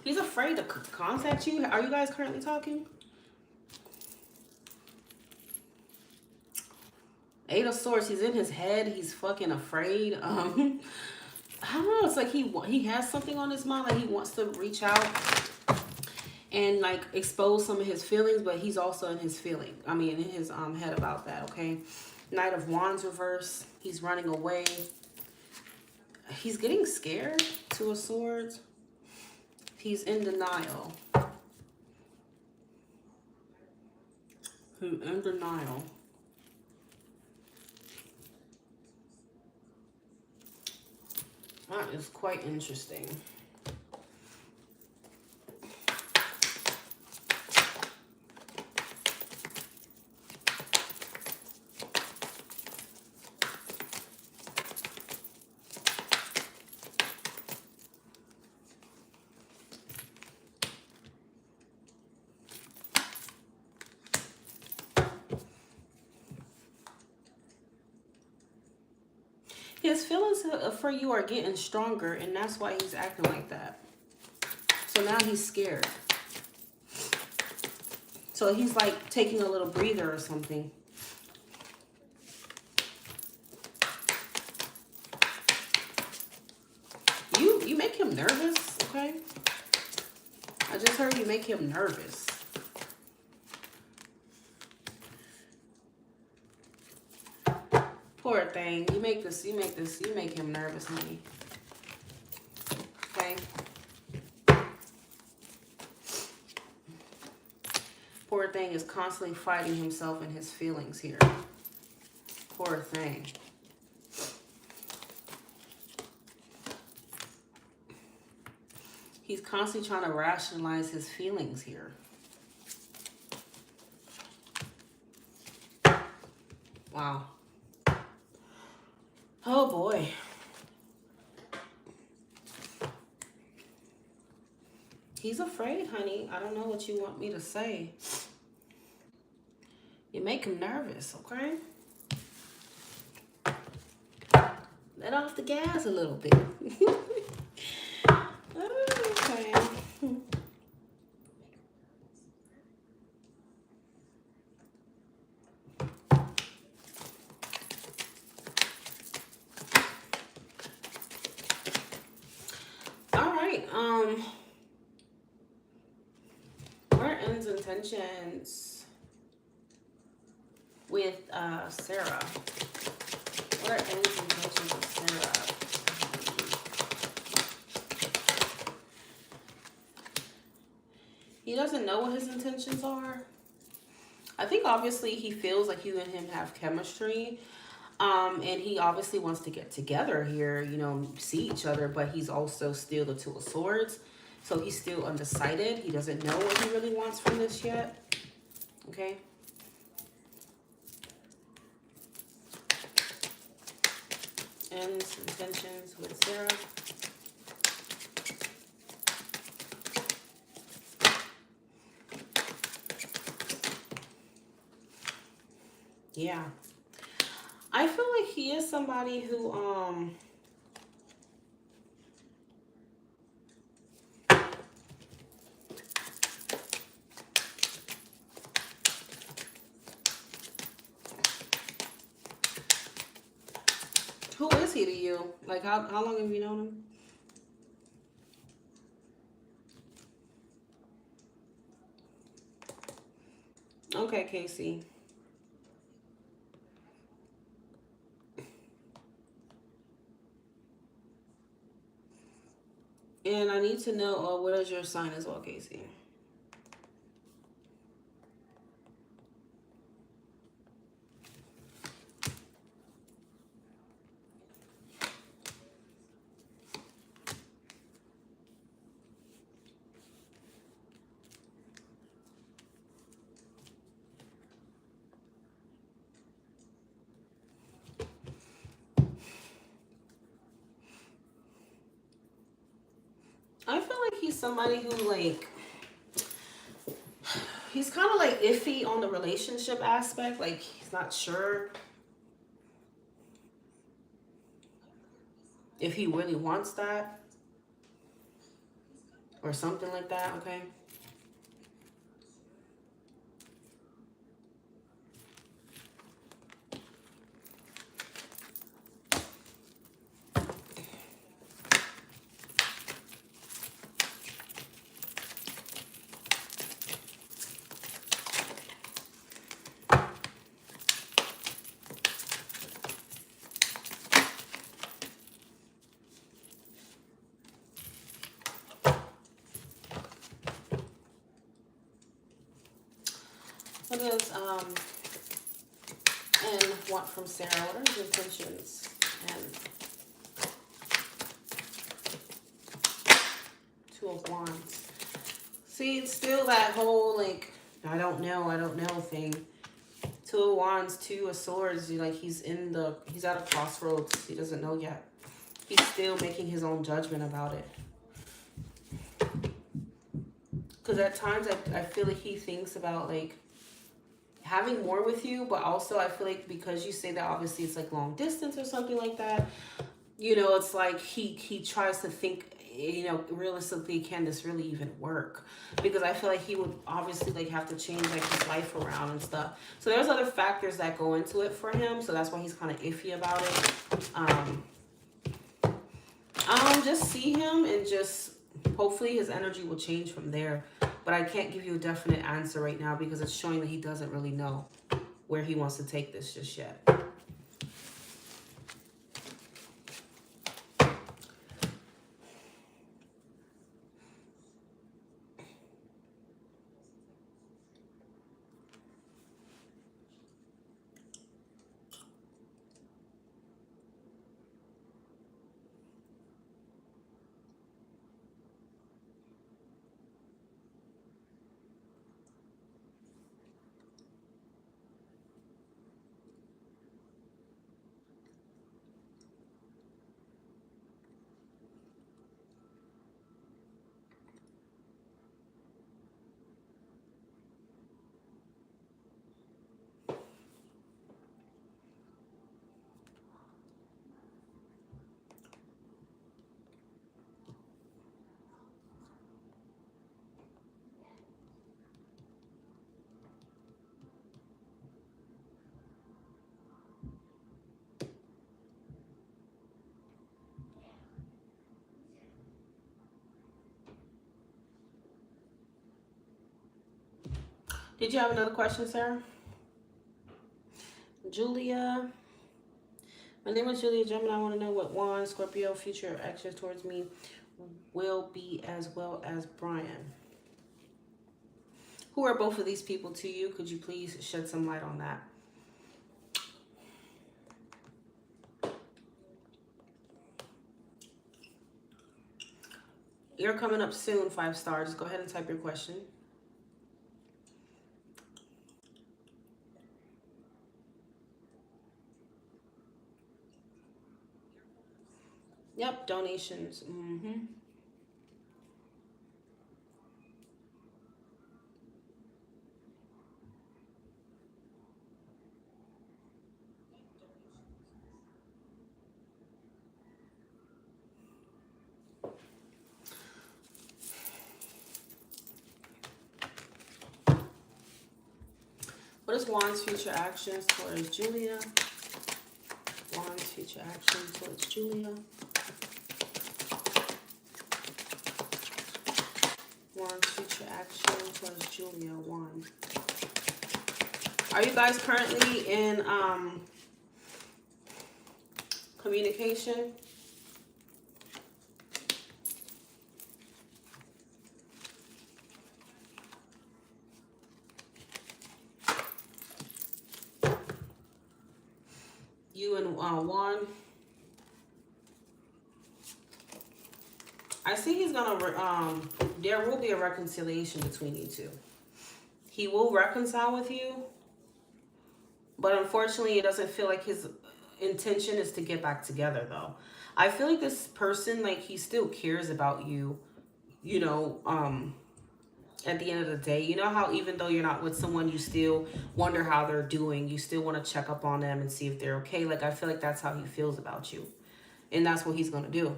He's afraid to contact you. Are you guys currently talking? 8 of Swords. He's in his head. He's fucking afraid. I don't know. It's like he has something on his mind. Like he wants to reach out and like expose some of his feelings, but he's also in his feeling. I mean, in his head about that. Okay. Knight of Wands reverse. He's running away. He's getting scared. 2 of Swords. He's in denial. He's in denial. That is quite interesting. His feelings for you are getting stronger, and that's why he's acting like that. So now he's scared. So he's like taking a little breather or something. You make him nervous, okay? I just heard you make him nervous. Poor thing. You make him nervous, honey. Okay? Poor thing is constantly fighting himself and his feelings here. Poor thing. He's constantly trying to rationalize his feelings here. Wow. Oh boy. He's afraid, honey. I don't know what you want me to say. You make him nervous, okay? Let off the gas a little bit. Okay. What are ends intentions with Sarah? What are ends intentions with Sarah? He doesn't know what his intentions are. I think obviously he feels like you and him have chemistry. And he obviously wants to get together here, you know, see each other, but he's also still the Two of Swords. So he's still undecided. He doesn't know what he really wants from this yet. Okay. And intentions with Sarah. Yeah. I feel like he is somebody who, who is he to you? Like, how long have you known him? Okay, Casey. And I need to know, what is your sign as well, Casey? I feel like he's somebody who, like, he's kind of like iffy on the relationship aspect. Like, he's not sure if he really wants that or something like that, okay? What does N want from Sarah? What are his intentions? And Two of Wands. See, it's still that whole, like, I don't know thing. Two of Wands, Two of Swords. Like, he's at a crossroads. He doesn't know yet. He's still making his own judgment about it. Because at times I feel like he thinks about, like, having more with you, but also I feel like because you say that obviously it's like long distance or something like that, you know, it's like he tries to think, you know, realistically, can this really even work? Because I feel like he would obviously like have to change like his life around and stuff. So there's other factors that go into it for him. So that's why he's kind of iffy about it. Just see him and just hopefully his energy will change from there. But I can't give you a definite answer right now because it's showing that he doesn't really know where he wants to take this just yet. Did you have another question, Sarah? Julia. My name is Julia Gemini. I want to know what Juan, Scorpio, future actions towards me will be, as well as Brian. Who are both of these people to you? Could you please shed some light on that? You're coming up soon, 5 stars. Just go ahead and type your question. Yep, donations. What is Juan's future actions towards Julia? Juan's future actions towards Julia. Juan's future action towards Julia. Juan. Are you guys currently in communication? You and Juan. I see he's gonna, there will be a reconciliation between you two. He will reconcile with you, but unfortunately it doesn't feel like his intention is to get back together though. I feel like this person, like, he still cares about you, you know, at the end of the day. You know how even though you're not with someone, you still wonder how they're doing. You still want to check up on them and see if they're okay. Like, I feel like that's how he feels about you. And that's what he's going to do.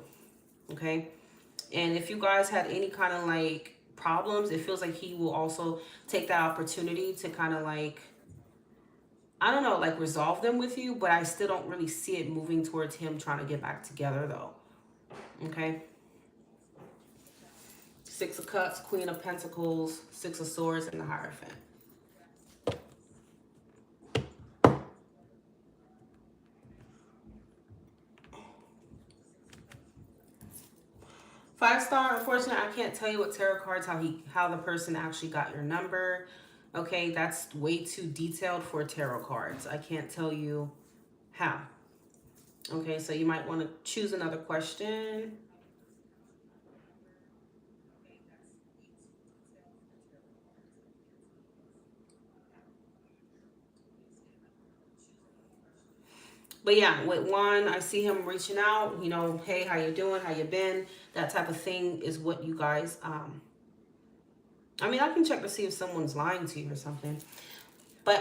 Okay? And if you guys had any kind of, like, problems, it feels like he will also take that opportunity to kind of, like, I don't know, like, resolve them with you. But I still don't really see it moving towards him trying to get back together, though. Okay? 6 of Cups, Queen of Pentacles, 6 of Swords, and the Hierophant. Five star, unfortunately, I can't tell you what tarot cards, how the person actually got your number. Okay, that's way too detailed for tarot cards. I can't tell you how. Okay, so you might want to choose another question. But yeah, with Juan, I see him reaching out, you know, hey, how you doing? How you been? That type of thing is what you guys, I mean, I can check to see if someone's lying to you or something. But,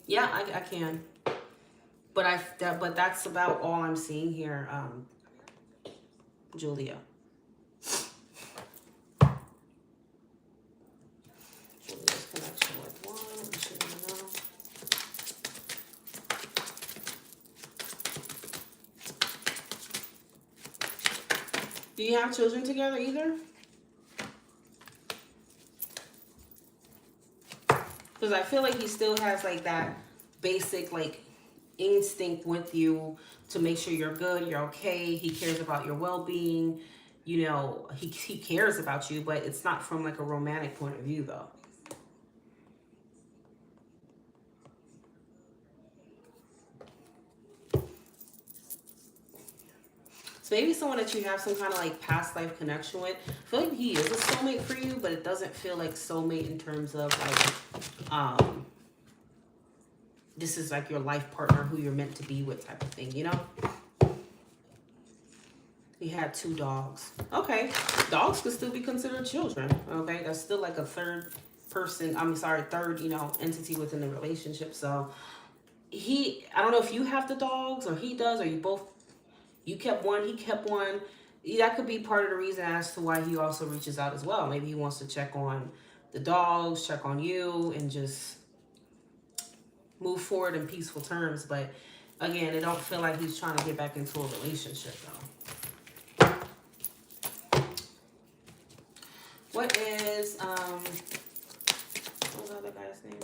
yeah, I can. But but that's about all I'm seeing here, Julia. Julia's connection with Juan. I should know. Do you have children together either? Because I feel like he still has like that basic like instinct with you to make sure you're good, you're okay. He cares about your well-being. You know, he cares about you, but it's not from like a romantic point of view though. So maybe someone that you have some kind of like past life connection with. I feel like he is a soulmate for you, but it doesn't feel like soulmate in terms of like, this is like your life partner who you're meant to be with type of thing, you know? He had 2 dogs. Okay. Dogs could still be considered children. Okay. That's still like a third, you know, entity within the relationship. So I don't know if you have the dogs or he does, or you both, you kept one, he kept one. That could be part of the reason as to why he also reaches out as well. Maybe he wants to check on the dogs, check on you, and just move forward in peaceful terms. But again, it don't feel like he's trying to get back into a relationship though. What is other guy's name?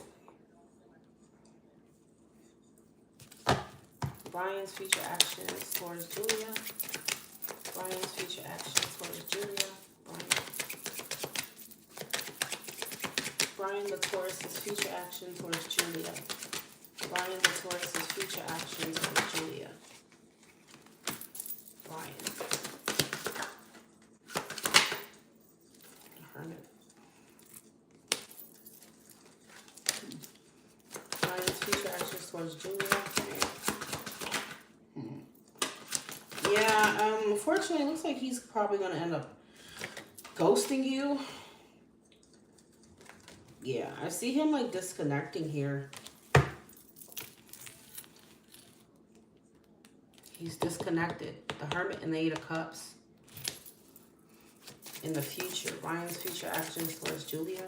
Brian's future actions towards Julia. Brian's future actions towards Julia. Brian the Taurus's future action towards Julia. Brian the Taurus's future action towards Julia. Brian. Hermit. Brian's future actions towards Julia. Yeah, unfortunately, it looks like he's probably going to end up ghosting you. Yeah, I see him like disconnecting here. He's disconnected. The Hermit and the Eight of Cups. In the future, Ryan's future actions towards Julia.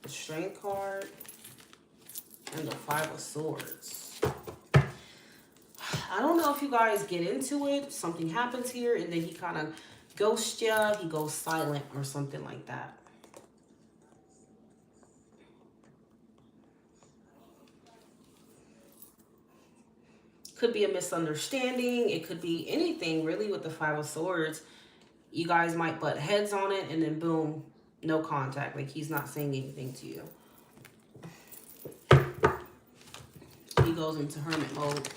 The Strength card. And the Five of Swords. I don't know if you guys get into it. Something happens here and then he kind of ghosts you. He goes silent or something like that. Could be a misunderstanding. It could be anything really with the Five of Swords. You guys might butt heads on it and then boom, no contact. Like he's not saying anything to you. He goes into hermit mode.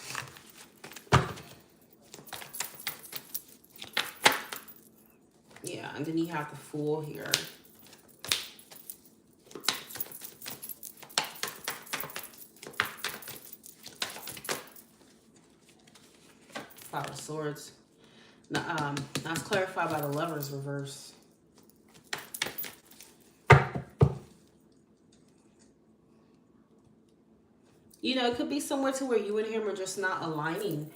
Yeah, and then you have the Fool here. Five of Swords. Now, that's clarified by the Lovers reverse. You know, it could be somewhere to where you and him are just not aligning.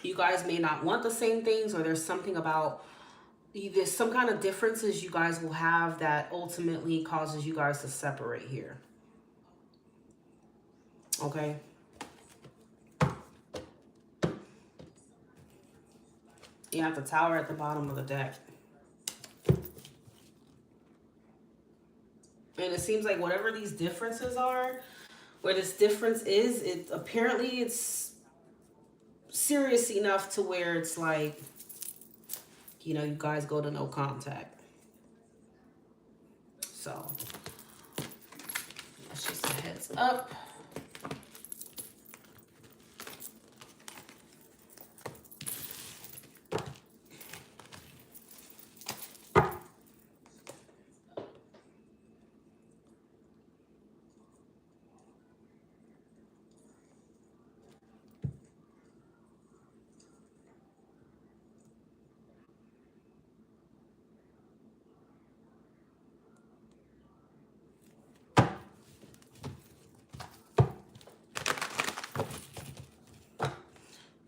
You guys may not want the same things, or there's something about, there's some kind of differences you guys will have that ultimately causes you guys to separate here. Okay. You have the Tower at the bottom of the deck. And it seems like whatever these differences are, where this difference is, it apparently it's serious enough to where it's like, you know, you guys go to no contact. So that's just a heads up.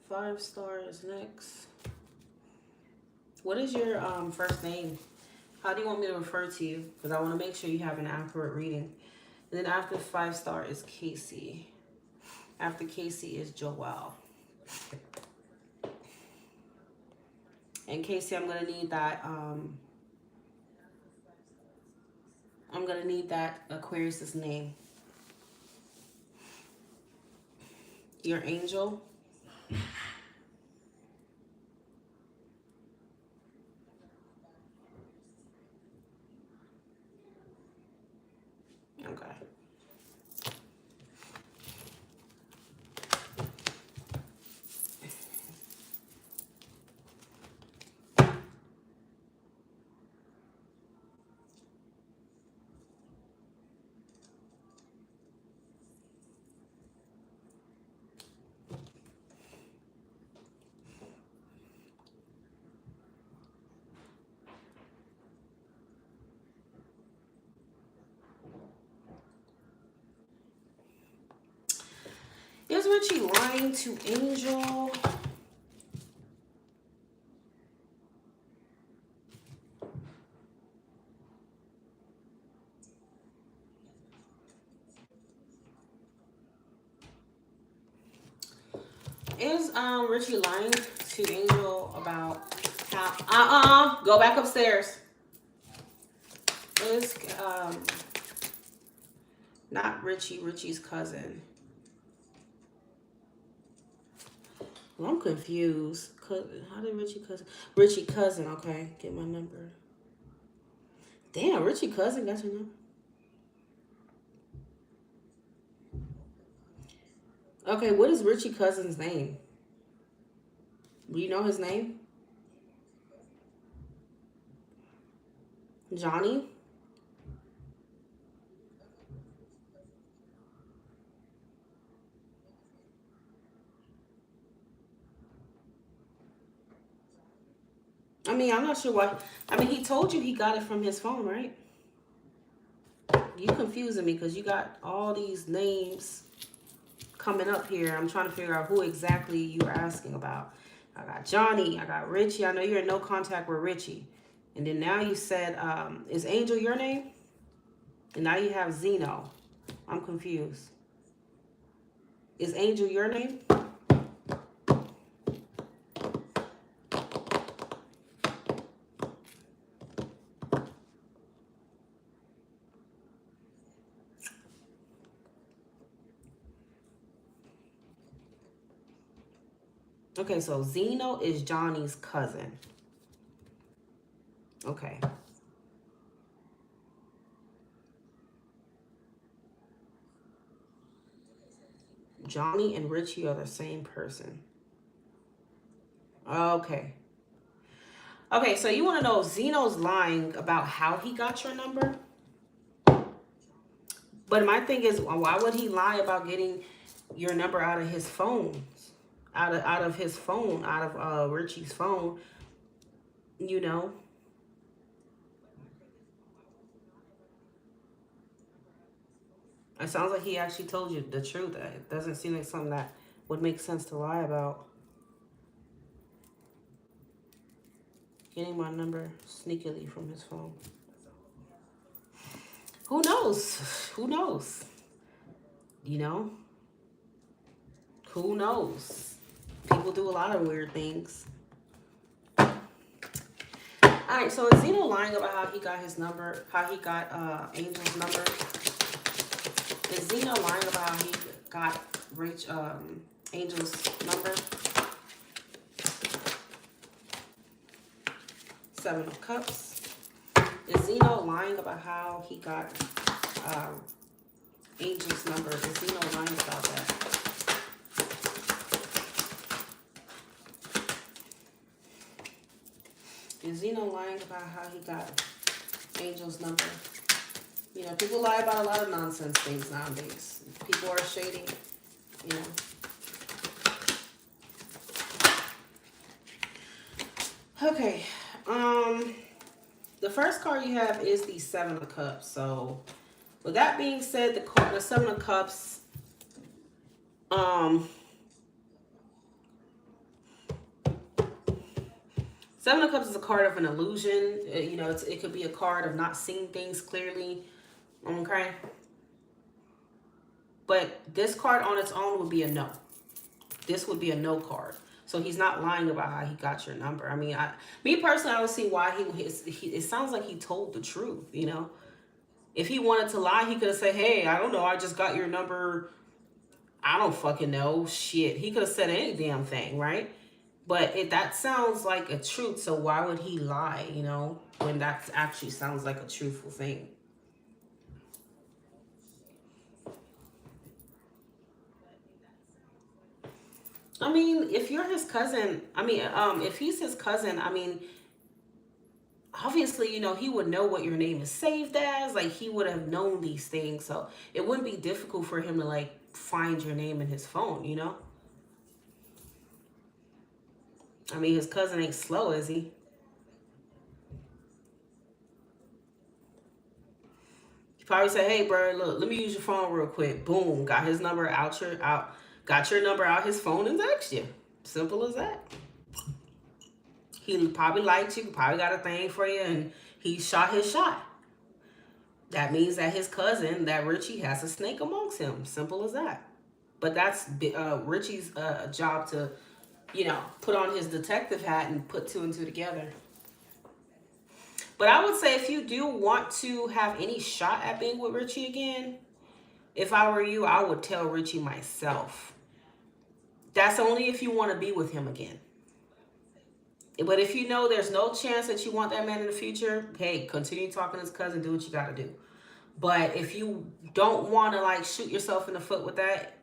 Five Star is next. What is your first name? How do you want me to refer to you? Because I want to make sure you have an accurate reading. And then after 5 Star is Casey. After Casey is Joelle. And Casey, I'm gonna need that. I'm gonna need that Aquarius's name. Your angel. Okay. Is Richie lying to Angel? Is Richie lying to Angel about Go back upstairs. It's not Richie. Richie's cousin. Well, I'm confused. How did Richie cousin? Richie cousin. Okay, get my number. Damn, Richie cousin got your number. Okay, what is Richie cousin's name? Do you know his name? Johnny? I mean, I'm not sure why. I mean, he told you he got it from his phone, right? You confusing me because you got all these names coming up here. I'm trying to figure out who exactly you were asking about. I got Johnny. I got Richie. I know you're in no contact with Richie. And then now you said, is Angel your name? And now you have Zeno. I'm confused. Is Angel your name? Okay, so Zeno is Johnny's cousin. Okay. Johnny and Richie are the same person. Okay. Okay, so you want to know if Zeno's lying about how he got your number? But my thing is, why would he lie about getting your number out of his phone? Out of his phone, out of Richie's phone, you know? It sounds like he actually told you the truth. It doesn't seem like something that would make sense to lie about. Getting my number sneakily from his phone. Who knows? Who knows? You know? Who knows? People do a lot of weird things. All right, so is Zeno lying about how he got his number, how he got Angel's number? Is Zeno lying about how he got Angel's number? 7 of Cups. Is Zeno lying about how he got Angel's number? Is Zeno lying about that? Is Zeno lying about how he got Angel's number? You know, people lie about a lot of nonsense things nowadays. People are shady, you know. Okay. The first card you have is the 7 of Cups. So, with that being said, the 7 of Cups, Seven of Cups is a card of an illusion. You know, it could be a card of not seeing things clearly. Okay. But this card on its own would be a no. This would be a no card. So he's not lying about how he got your number. I mean, me personally, I don't see why it sounds like he told the truth, you know. If he wanted to lie, he could have said, hey, I don't know, I just got your number. I don't fucking know. Shit. He could have said any damn thing, right? But that sounds like a truth, so why would he lie, you know, when that actually sounds like a truthful thing? I mean, if you're his cousin, if he's his cousin, I mean, obviously, you know, he would know what your name is saved as. Like, he would have known these things, so it wouldn't be difficult for him to, like, find your name in his phone, you know? I mean, his cousin ain't slow, is he? He probably said, hey, bro, look, let me use your phone real quick. Boom, got his number got your number out his phone and text you. Simple as that. He probably liked you, probably got a thing for you, and he shot his shot. That means that his cousin, that Richie, has a snake amongst him. Simple as that. But that's Richie's job to you know, put on his detective hat and put two and two together. But I would say if you do want to have any shot at being with Richie again, if I were you, I would tell Richie myself. That's only if you want to be with him again. But if you know there's no chance that you want that man in the future, hey, continue talking to his cousin, do what you got to do. But if you don't want to like shoot yourself in the foot with that,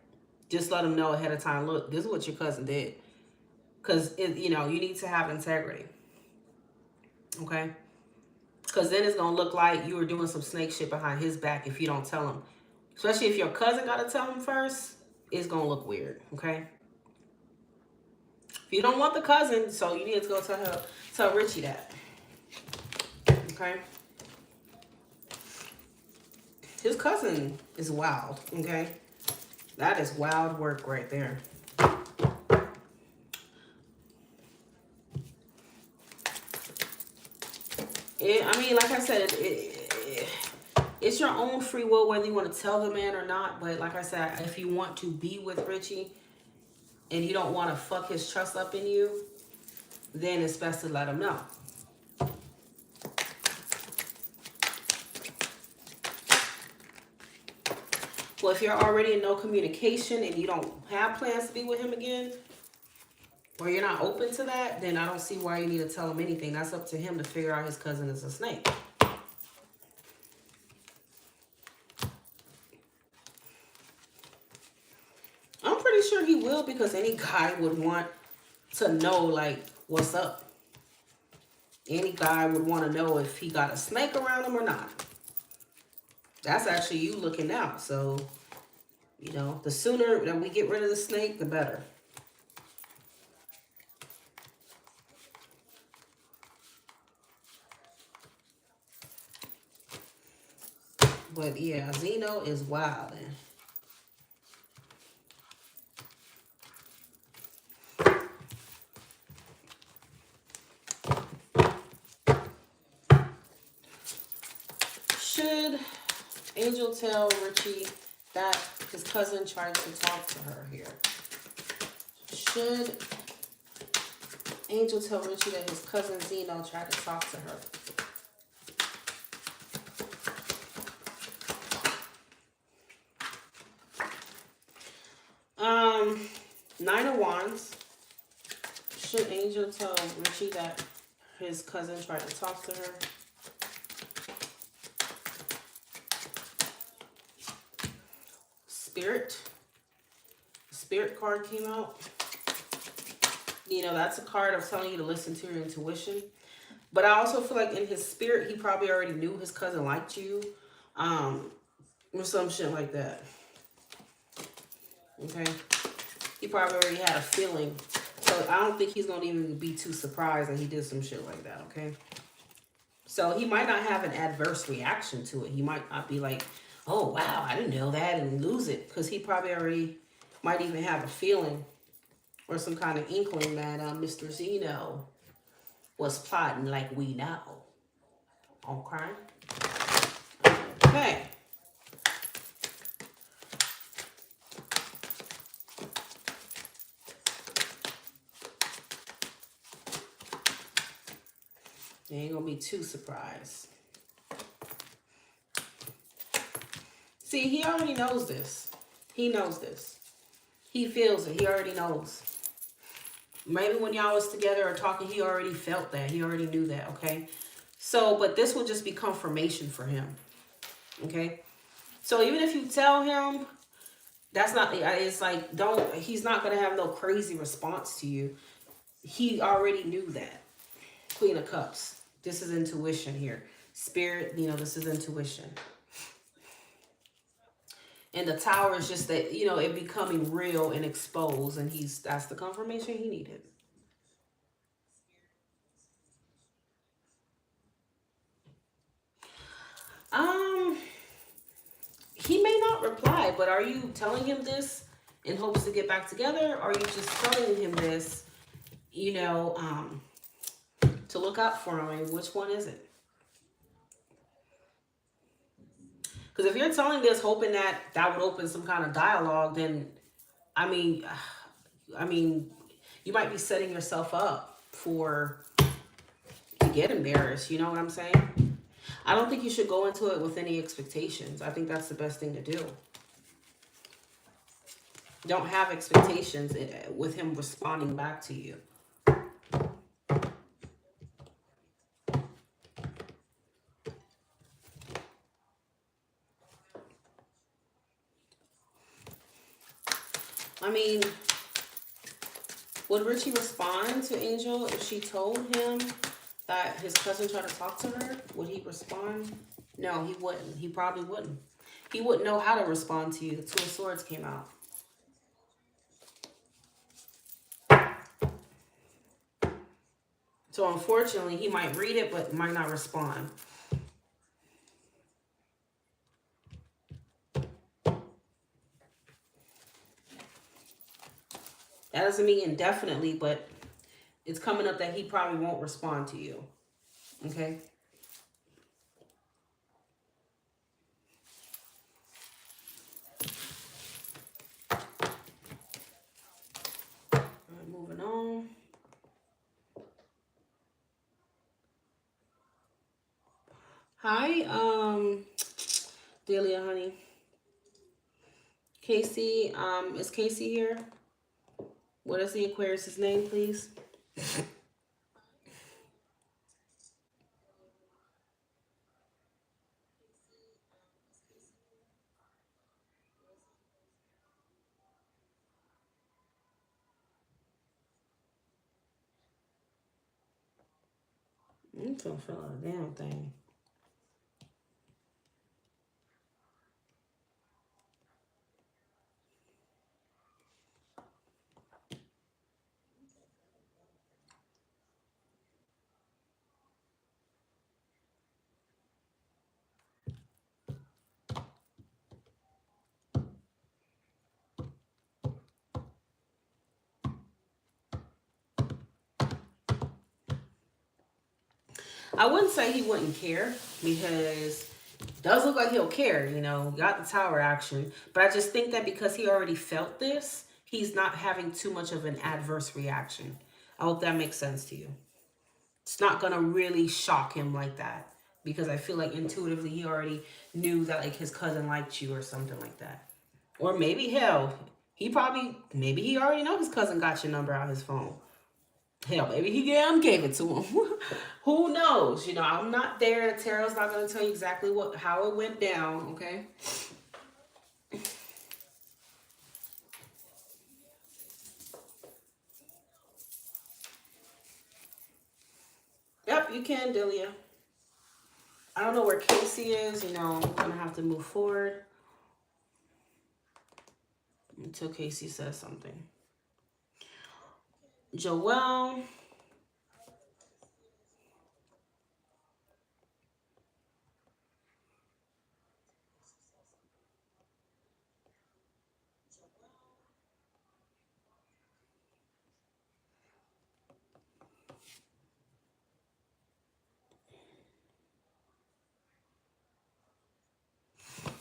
just let him know ahead of time. Look, this is what your cousin did. Because, you know, you need to have integrity. Okay? Because then it's going to look like you were doing some snake shit behind his back if you don't tell him. Especially if your cousin got to tell him first, it's going to look weird. Okay? If you don't want the cousin, so you need to go tell Richie that. Okay? His cousin is wild. Okay? That is wild work right there. I mean, like I said, it's your own free will whether you want to tell the man or not. But like I said, if you want to be with Richie and you don't want to fuck his trust up in you, then it's best to let him know. Well, if you're already in no communication and you don't have plans to be with him again, or you're not open to that, then I don't see why you need to tell him anything. That's up to him to figure out his cousin is a snake. I'm pretty sure he will, because any guy would want to know, like, what's up. Any guy would want to know if he got a snake around him or not. That's actually you looking out. So, you know, the sooner that we get rid of the snake, the better. But yeah, Zeno is wild. Should Angel tell Richie that his cousin tried to talk to her here? Should Angel tell Richie that his cousin Zeno tried to talk to her? Nine of Wands. Should Angel tell Richie that his cousin tried to talk to her? Spirit. Spirit card came out. You know, that's a card of telling you to listen to your intuition. But I also feel like in his spirit, he probably already knew his cousin liked you. Or some shit like that. Okay? He probably already had a feeling. So I don't think he's going to even be too surprised that he did some shit like that, okay? So he might not have an adverse reaction to it. He might not be like, oh, wow, I didn't know that, and lose it. Because he probably already might even have a feeling or some kind of inkling that Mr. Zeno was plotting like we know. Okay? Okay. They ain't gonna be too surprised. See, he already knows this. He knows this. He feels it. He already knows. Maybe when y'all was together or talking, he already felt that. He already knew that, okay? So, but this will just be confirmation for him, okay? So even if you tell him, that's not, it's like, he's not going to have no crazy response to you. He already knew that. Queen of Cups. This is intuition here. Spirit, you know, this is intuition. And the Tower is just that, you know, it becoming real and exposed. And that's the confirmation he needed. He may not reply, but are you telling him this in hopes to get back together? Or are you just telling him this, you know, to look out for him? I mean, which one is it? Because if you're telling this hoping that would open some kind of dialogue, then, I mean, you might be setting yourself up to get embarrassed. You know what I'm saying? I don't think you should go into it with any expectations. I think that's the best thing to do. Don't have expectations with him responding back to you. I mean, would Richie respond to Angel if she told him that his cousin tried to talk to her? Would he respond? No, he wouldn't. He probably wouldn't. He wouldn't know how to respond to you. The Two of Swords came out. So unfortunately, he might read it, but might not respond. That doesn't mean indefinitely, but it's coming up that he probably won't respond to you. Okay? All right, moving on. Hi, Delia, honey. Casey, is Casey here? What is the Aquarius's name, please? I'm trying to fill out a damn thing. I wouldn't say he wouldn't care because it does look like he'll care, you know, got the tower action. But I just think that because he already felt this, he's not having too much of an adverse reaction. I hope that makes sense to you. It's not going to really shock him like that because I feel like intuitively he already knew that like his cousin liked you or something like that. Or maybe hell, maybe he already know his cousin got your number out his phone. Hell, maybe he gave it to him. Who knows? You know, I'm not there. Tarot's not going to tell you exactly how it went down, okay? Yep, you can, Delia. I don't know where Casey is. You know, I'm going to have to move forward until Casey says something. Joelle.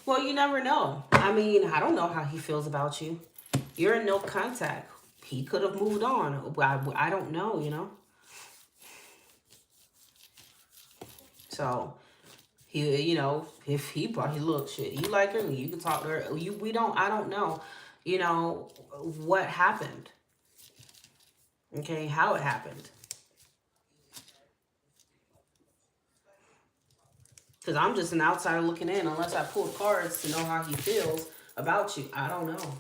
Well, you never know. I mean, I don't know how he feels about you. You're in no contact. He could have moved on. I don't know, you know? So, you know, if he probably, look, shit, you like her, you can talk to her. I don't know, you know, what happened. Okay, how it happened. Because I'm just an outsider looking in. Unless I pull cards to know how he feels about you, I don't know.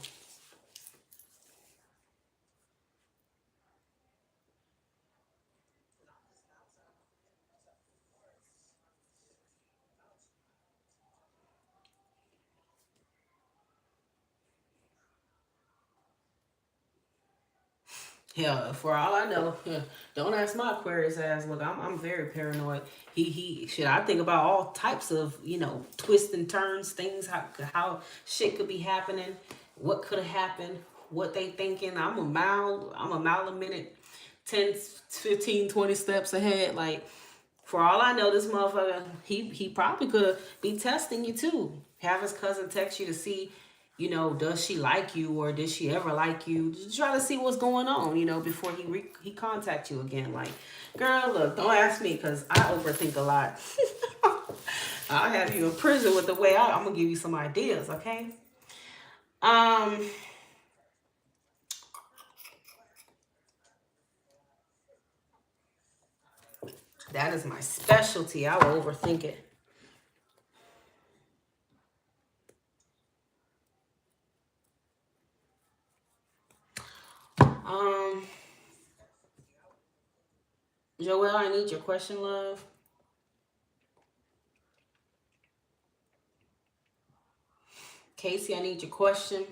Hell, for all I know, don't ask my Aquarius ass. Look, I'm very paranoid. I think about all types of, you know, twists and turns, things, how shit could be happening, what could have happened, what they thinking. I'm a mile a minute, 10, 15, 20 steps ahead. Like, for all I know, this motherfucker, he probably could be testing you too. Have his cousin text you to see you know, does she like you or did she ever like you? Just try to see what's going on, you know, before he contact you again. Like, girl, look, don't ask me because I overthink a lot. I'll have you in prison with the way I'm gonna give you some ideas, okay? Um, that is my specialty. I will overthink it. Um, Joelle, I need your question, love. Casey, I need your question.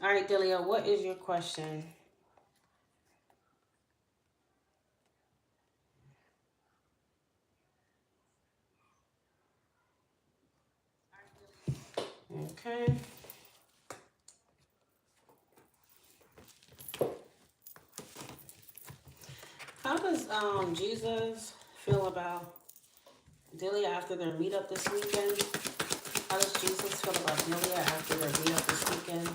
All right, Delia, what is your question? Okay. How does Jesus feel about Delia after their meetup this weekend? How does Jesus feel about Delia after their meetup this weekend?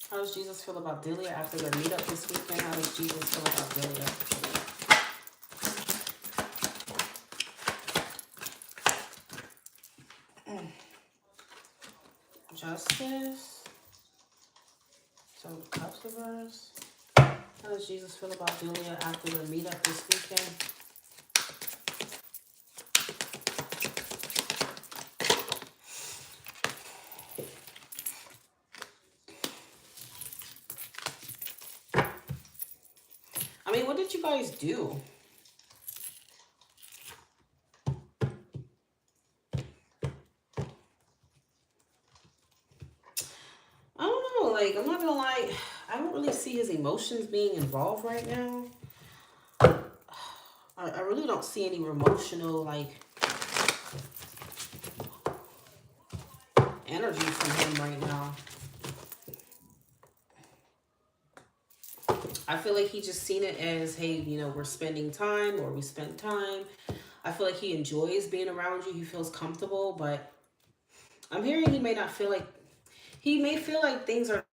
How does Jesus feel about Delia after their meetup this weekend? How does Jesus feel about Delia? Justice. So cups reverse. How does Jesus feel about Delia after their meetup this weekend? I mean, what did you guys do? I don't know. Like, I'm not gonna lie. I don't really see his emotions being involved right now. I really don't see any emotional, like, energy from him right now. I feel like he just seen it as, hey, you know, we're spending time or we spent time. I feel like he enjoys being around you. He feels comfortable, but I'm hearing he may not feel like, he may feel like things are.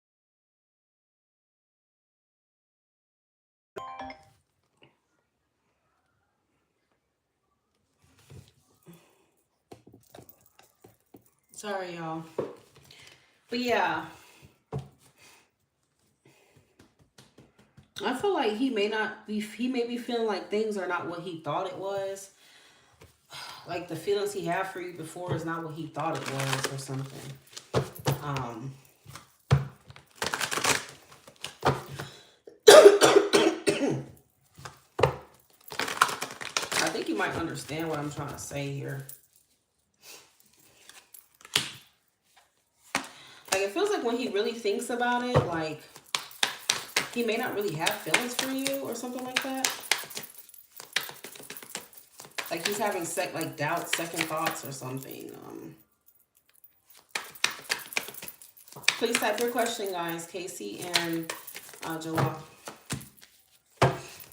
Sorry, y'all. But yeah, I feel like he may not be, he may be feeling like things are not what he thought it was. Like the feelings he had for you before is not what he thought it was or something. Um, I think you might understand what I'm trying to say here. Like it feels like when he really thinks about it, like he may not really have feelings for you or something like that. Like he's having like doubts, second thoughts or something. Please type your question, guys. Casey and Joelle.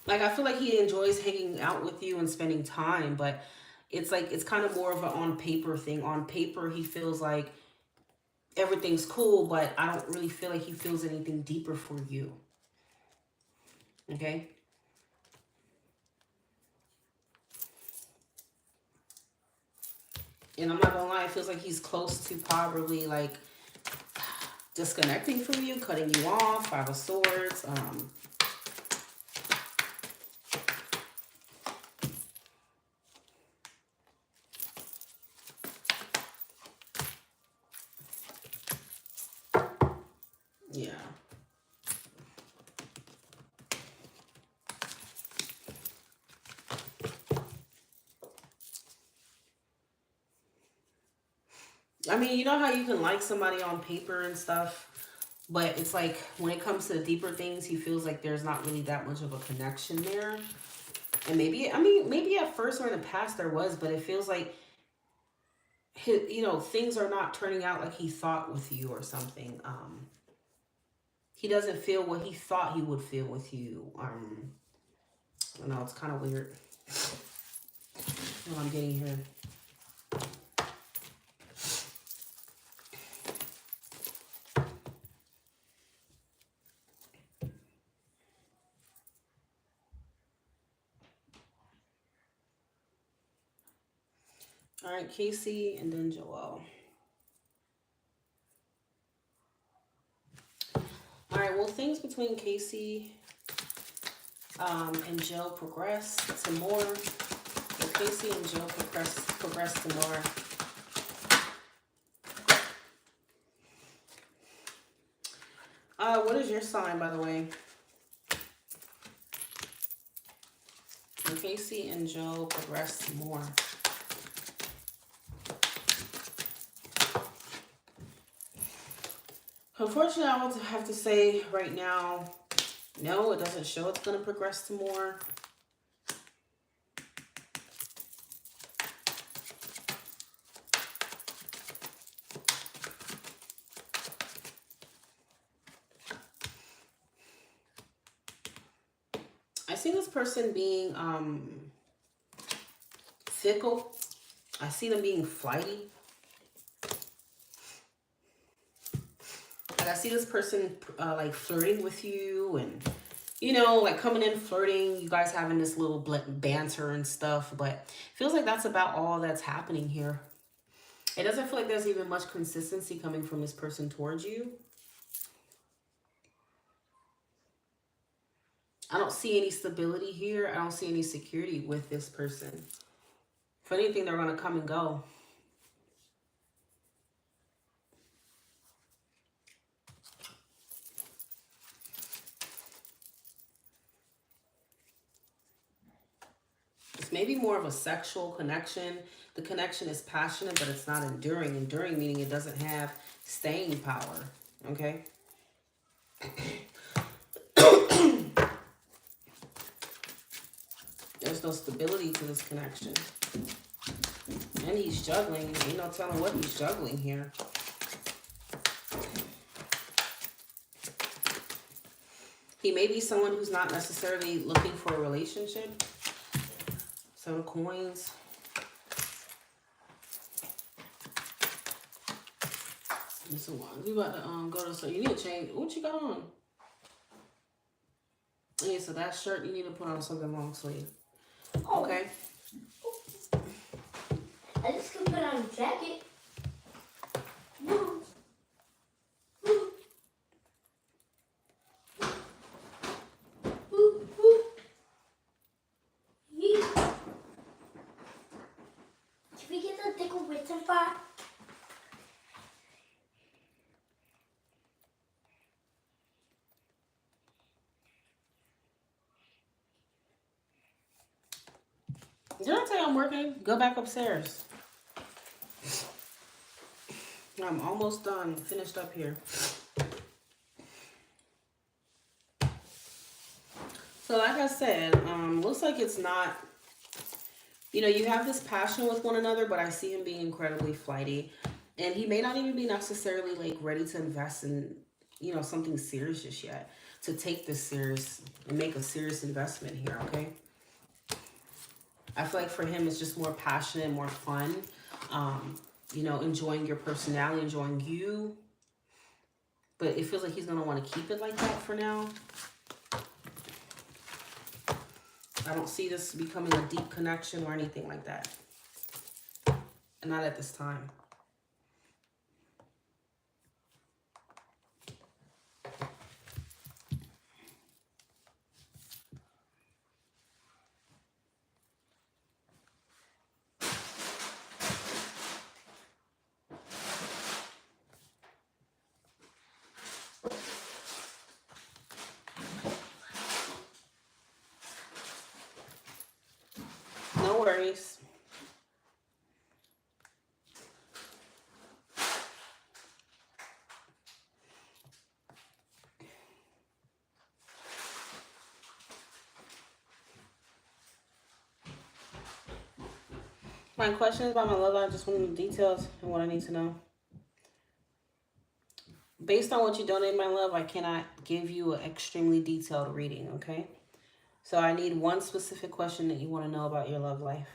Like I feel like he enjoys hanging out with you and spending time, but it's like it's kind of more of an on paper thing. On paper, he feels like everything's cool, but I don't really feel like he feels anything deeper for you. Okay? And I'm not gonna lie, it feels like he's close to probably like disconnecting from you, cutting you off. Five of Swords. Yeah. I mean, you know how you can like somebody on paper and stuff, but it's like when it comes to the deeper things, he feels like there's not really that much of a connection there. And maybe, I mean, maybe at first or in the past there was, but it feels like things are not turning out like he thought with you or something. He doesn't feel what he thought he would feel with you. I don't know, it's kind of weird. What I'm getting here. All right, Casey and then Joel. All right, well, things between Casey and Joe progress to more. Well, Casey and Joe progress to more. What is your sign, by the way? And Casey and Joe progress to more. Unfortunately, I would have to say right now, no, it doesn't show it's going to progress to more. I see this person being fickle. I see them being flighty. Like I see this person like flirting with you and, like coming in flirting. You guys having this little banter and stuff. But it feels like that's about all that's happening here. It doesn't feel like there's even much consistency coming from this person towards you. I don't see any stability here. I don't see any security with this person. If anything, they're going to come and go. It's maybe more of a sexual connection. The connection is passionate, but it's not enduring. Enduring meaning it doesn't have staying power. Okay? There's no stability to this connection. And he's juggling. Ain't no telling what he's juggling here. He may be someone who's not necessarily looking for a relationship. Seven of Coins. Listen, we about to go to, so you need to change. What you got on? Yeah, so that shirt, you need to put on something long sleeve. Okay. I just could put on a jacket. Can we get the thicker with and fire? Did I tell you I'm working? Go back upstairs. I'm almost done. Finished up here. So like I said, looks like it's not, you have this passion with one another, but I see him being incredibly flighty. And he may not even be necessarily like ready to invest in, something serious just yet. To take this serious and make a serious investment here, okay? I feel like for him, it's just more passionate, more fun. Enjoying your personality, enjoying you. But it feels like he's going to want to keep it like that for now. I don't see this becoming a deep connection or anything like that. Not at this time. No worries. My questions about my love life, just want the details and what I need to know. Based on what you donate, my love, I cannot give you an extremely detailed reading, okay? So I need one specific question that you want to know about your love life.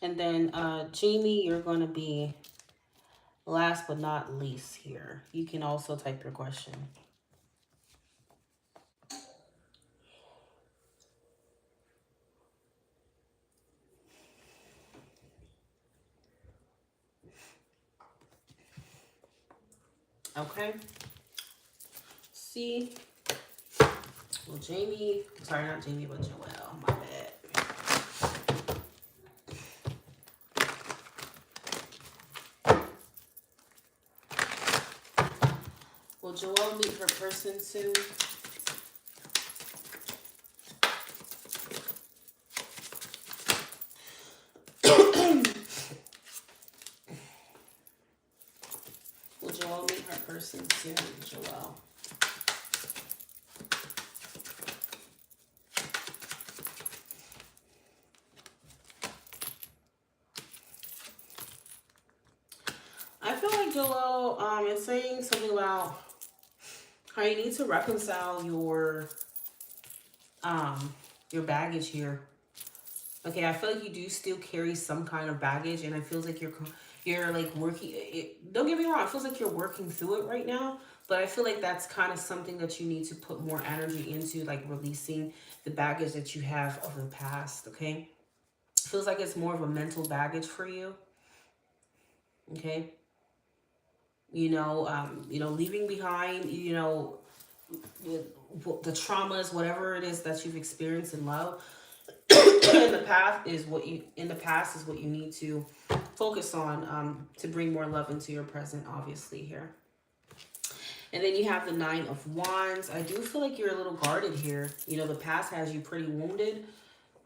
And then, Jamie, you're going to be last but not least here. You can also type your question. Okay. See. Well, Jamie, sorry, not Jamie, but Joelle. My bad. Will Joelle meet her person soon? Will Joelle meet her person soon, Joelle? I feel like Joelle is saying something about how you need to reconcile your baggage here. Okay, I feel like you do still carry some kind of baggage, and I feel like you're like working. Don't get me wrong, it feels like you're working through it right now, but I feel like that's kind of something that you need to put more energy into, like releasing the baggage that you have of the past. Okay, it feels like it's more of a mental baggage for you. Okay, leaving behind, the traumas, whatever it is that you've experienced in love. in the past is what you need to focus on, to bring more love into your present, obviously here. And then you have the Nine of Wands. I do feel like you're a little guarded here. The past has you pretty wounded.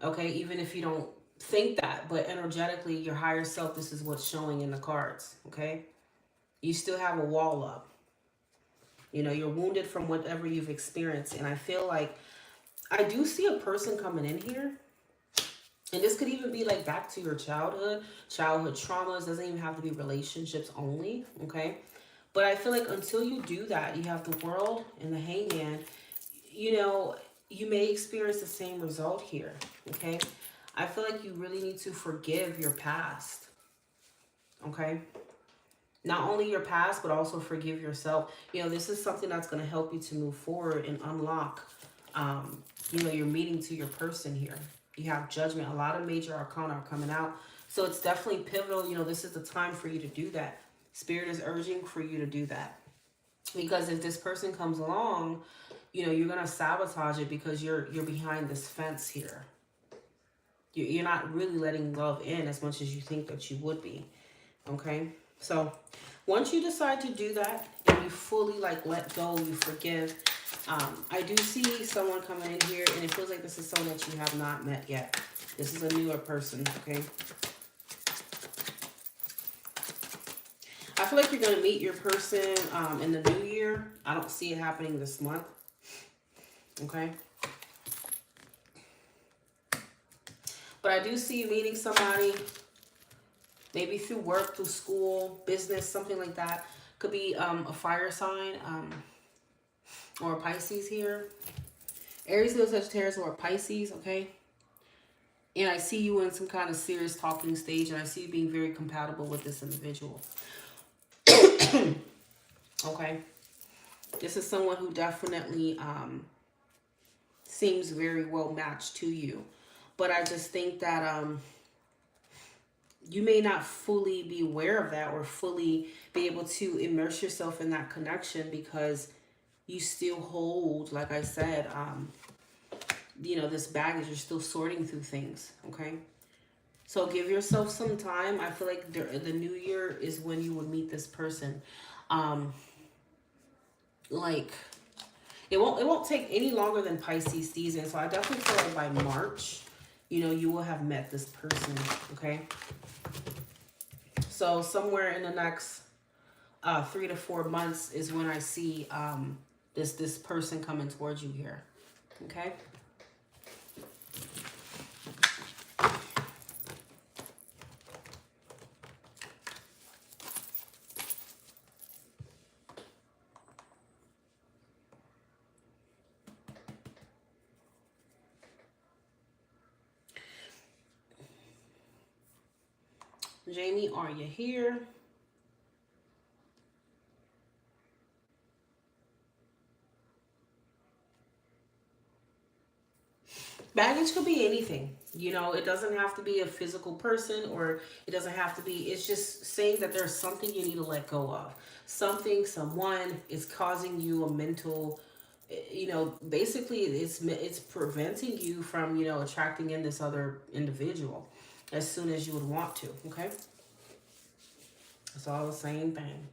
Okay, even if you don't think that, but energetically, your higher self, this is what's showing in the cards. Okay, you still have a wall up. You're wounded from whatever you've experienced, and I feel like I do see a person coming in here. And this could even be like back to your childhood traumas. Doesn't even have to be relationships only, okay? But I feel like until you do that, you have the World and the Hangman, you may experience the same result here, okay? I feel like you really need to forgive your past, okay? Not only your past, but also forgive yourself. This is something that's going to help you to move forward and unlock, your meeting to your person here. You have Judgment. A lot of major arcana are coming out. So it's definitely pivotal. This is the time for you to do that. Spirit is urging for you to do that. Because if this person comes along, you're going to sabotage it because you're behind this fence here. You're not really letting love in as much as you think that you would be. Okay? So once you decide to do that and you fully let go, you forgive, I do see someone coming in here, and it feels like this is someone that you have not met yet. This is a newer person, okay? I feel like you're going to meet your person in the new year. I don't see it happening this month, okay? But I do see you meeting somebody, maybe through work, through school, business, something like that. Could be a fire sign, or a Pisces here. Aries, Leo, Sagittarius, or a Pisces, okay? And I see you in some kind of serious talking stage, and I see you being very compatible with this individual. Okay? This is someone who definitely seems very well matched to you. But I just think that you may not fully be aware of that or fully be able to immerse yourself in that connection because you still hold, like I said, this baggage. You're still sorting through things, okay? So give yourself some time. I feel like the new year is when you would meet this person. It won't take any longer than Pisces season. So I definitely feel like by March, you will have met this person, okay? So somewhere in the next 3 to 4 months is when I see this person coming towards you here. Okay. Jamie, are you here? Baggage could be anything. You know, it doesn't have to be a physical person, or it doesn't have to be, it's just saying that there's something you need to let go of. Something, someone is causing you a mental, you know, basically it's preventing you from, you know, attracting in this other individual as soon as you would want to, okay? It's all the same thing.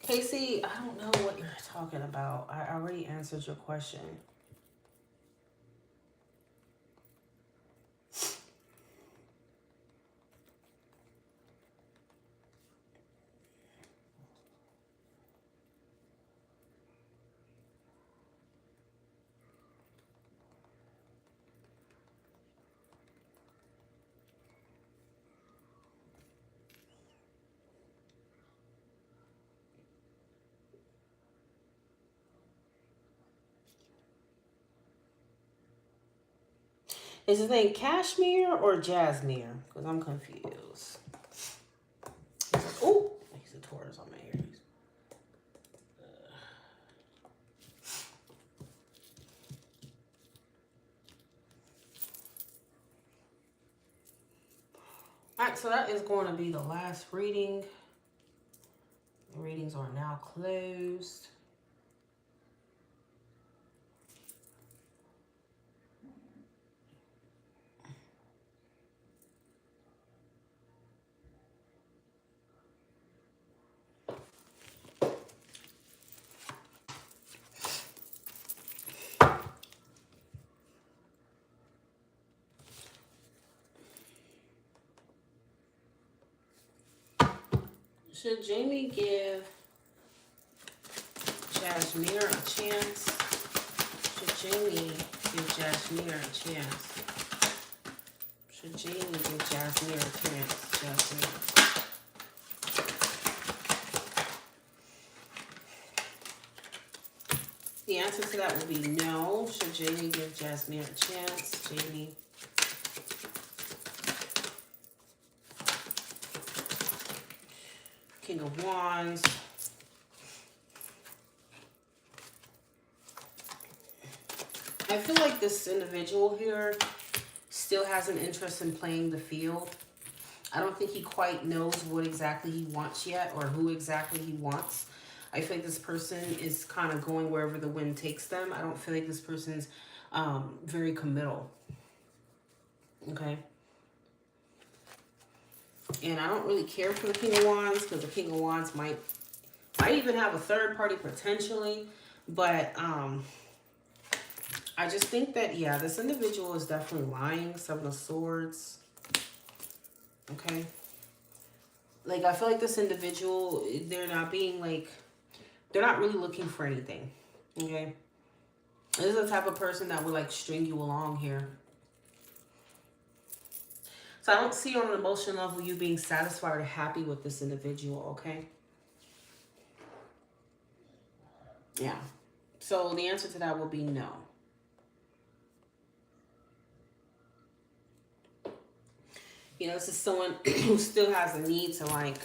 Casey, I don't know what you're talking about. I already answered your question. Is his name Cashmere or Jasmine? Because I'm confused. Oh, he's a Taurus on my Aries. Alright, so that is going to be the last reading. The readings are now closed. Should Jamie give Jasmine a chance? Should Jamie give Jasmine a chance? Should Jamie give Jasmine a chance? Jasmine. The answer to that would be no. Should Jamie give Jasmine a chance? Jamie. King of Wands. I feel like this individual here still has an interest in playing the field. I don't think he quite knows what exactly he wants yet, or who exactly he wants. I feel like this person is kind of going wherever the wind takes them. I don't feel like this person's very committal. Okay. And I don't really care for the King of Wands, because the King of Wands might even have a third party potentially. But I just think that, yeah, this individual is definitely lying. Seven of Swords. Okay. Like, I feel like this individual, they're not being like, they're not really looking for anything. Okay. This is the type of person that would like string you along here. So I don't see on an emotional level you being satisfied or happy with this individual, okay? Yeah. So the answer to that will be no. You know, this is someone who still has a need to like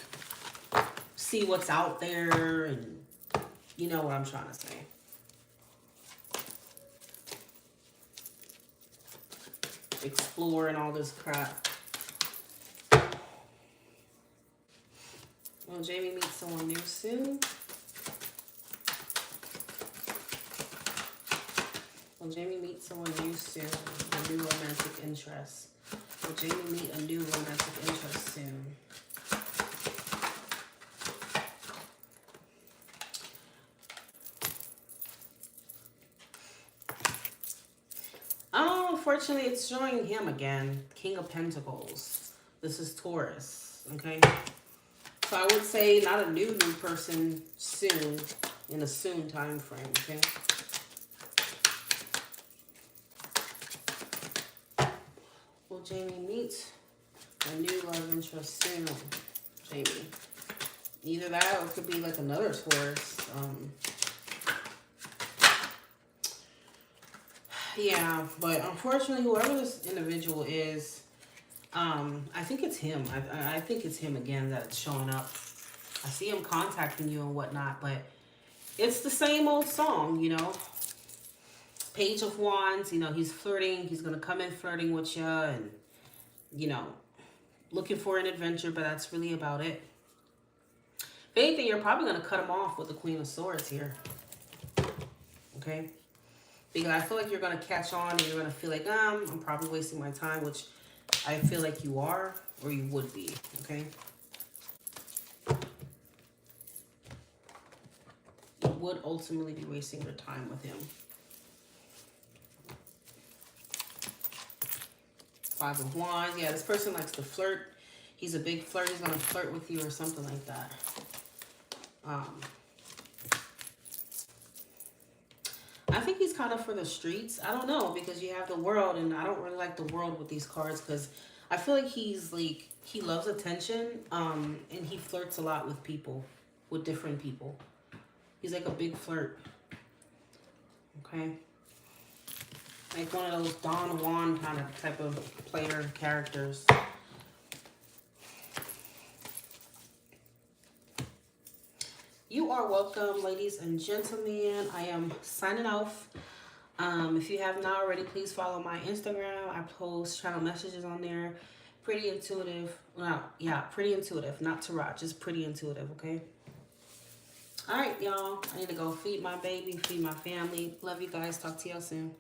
see what's out there, and you know what I'm trying to say. Explore and all this crap. Will Jamie meet someone new soon? Will Jamie meet someone new soon? A new romantic interest. Will Jamie meet a new romantic interest soon? unfortunately, it's showing him again. King of Pentacles. This is Taurus, okay? So I would say not a new person soon, in a soon time frame, okay? Will Jamie meet a new love interest soon? Jamie. Either that or it could be like another Taurus. Yeah, but unfortunately, whoever this individual is, I think it's him. I think it's him again that's showing up. I see him contacting you and whatnot, but it's the same old song, you know. Page of Wands, you know, he's flirting. He's going to come in flirting with you and, you know, looking for an adventure, but that's really about it. If anything, you're probably going to cut him off with the Queen of Swords here. Okay? Because I feel like you're going to catch on and you're going to feel like, I'm probably wasting my time, which I feel like you are or you would be. Okay? You would ultimately be wasting your time with him. Five of Wands. Yeah, this person likes to flirt. He's a big flirt. He's going to flirt with you or something like that. I think he's kind of for the streets. I don't know, because you have the World, and I don't really like the World with these cards because I feel like he's like, he loves attention, and he flirts a lot with people, with different people. He's like a big flirt. Okay? Like one of those Don Juan kind of type of player characters. You are welcome, ladies and gentlemen. I am signing off. If you have not already, please follow my Instagram. I post channel messages on there. Pretty intuitive. Well, yeah, pretty intuitive. Not Tarot, just pretty intuitive, okay? All right, y'all. I need to go feed my baby, feed my family. Love you guys. Talk to y'all soon.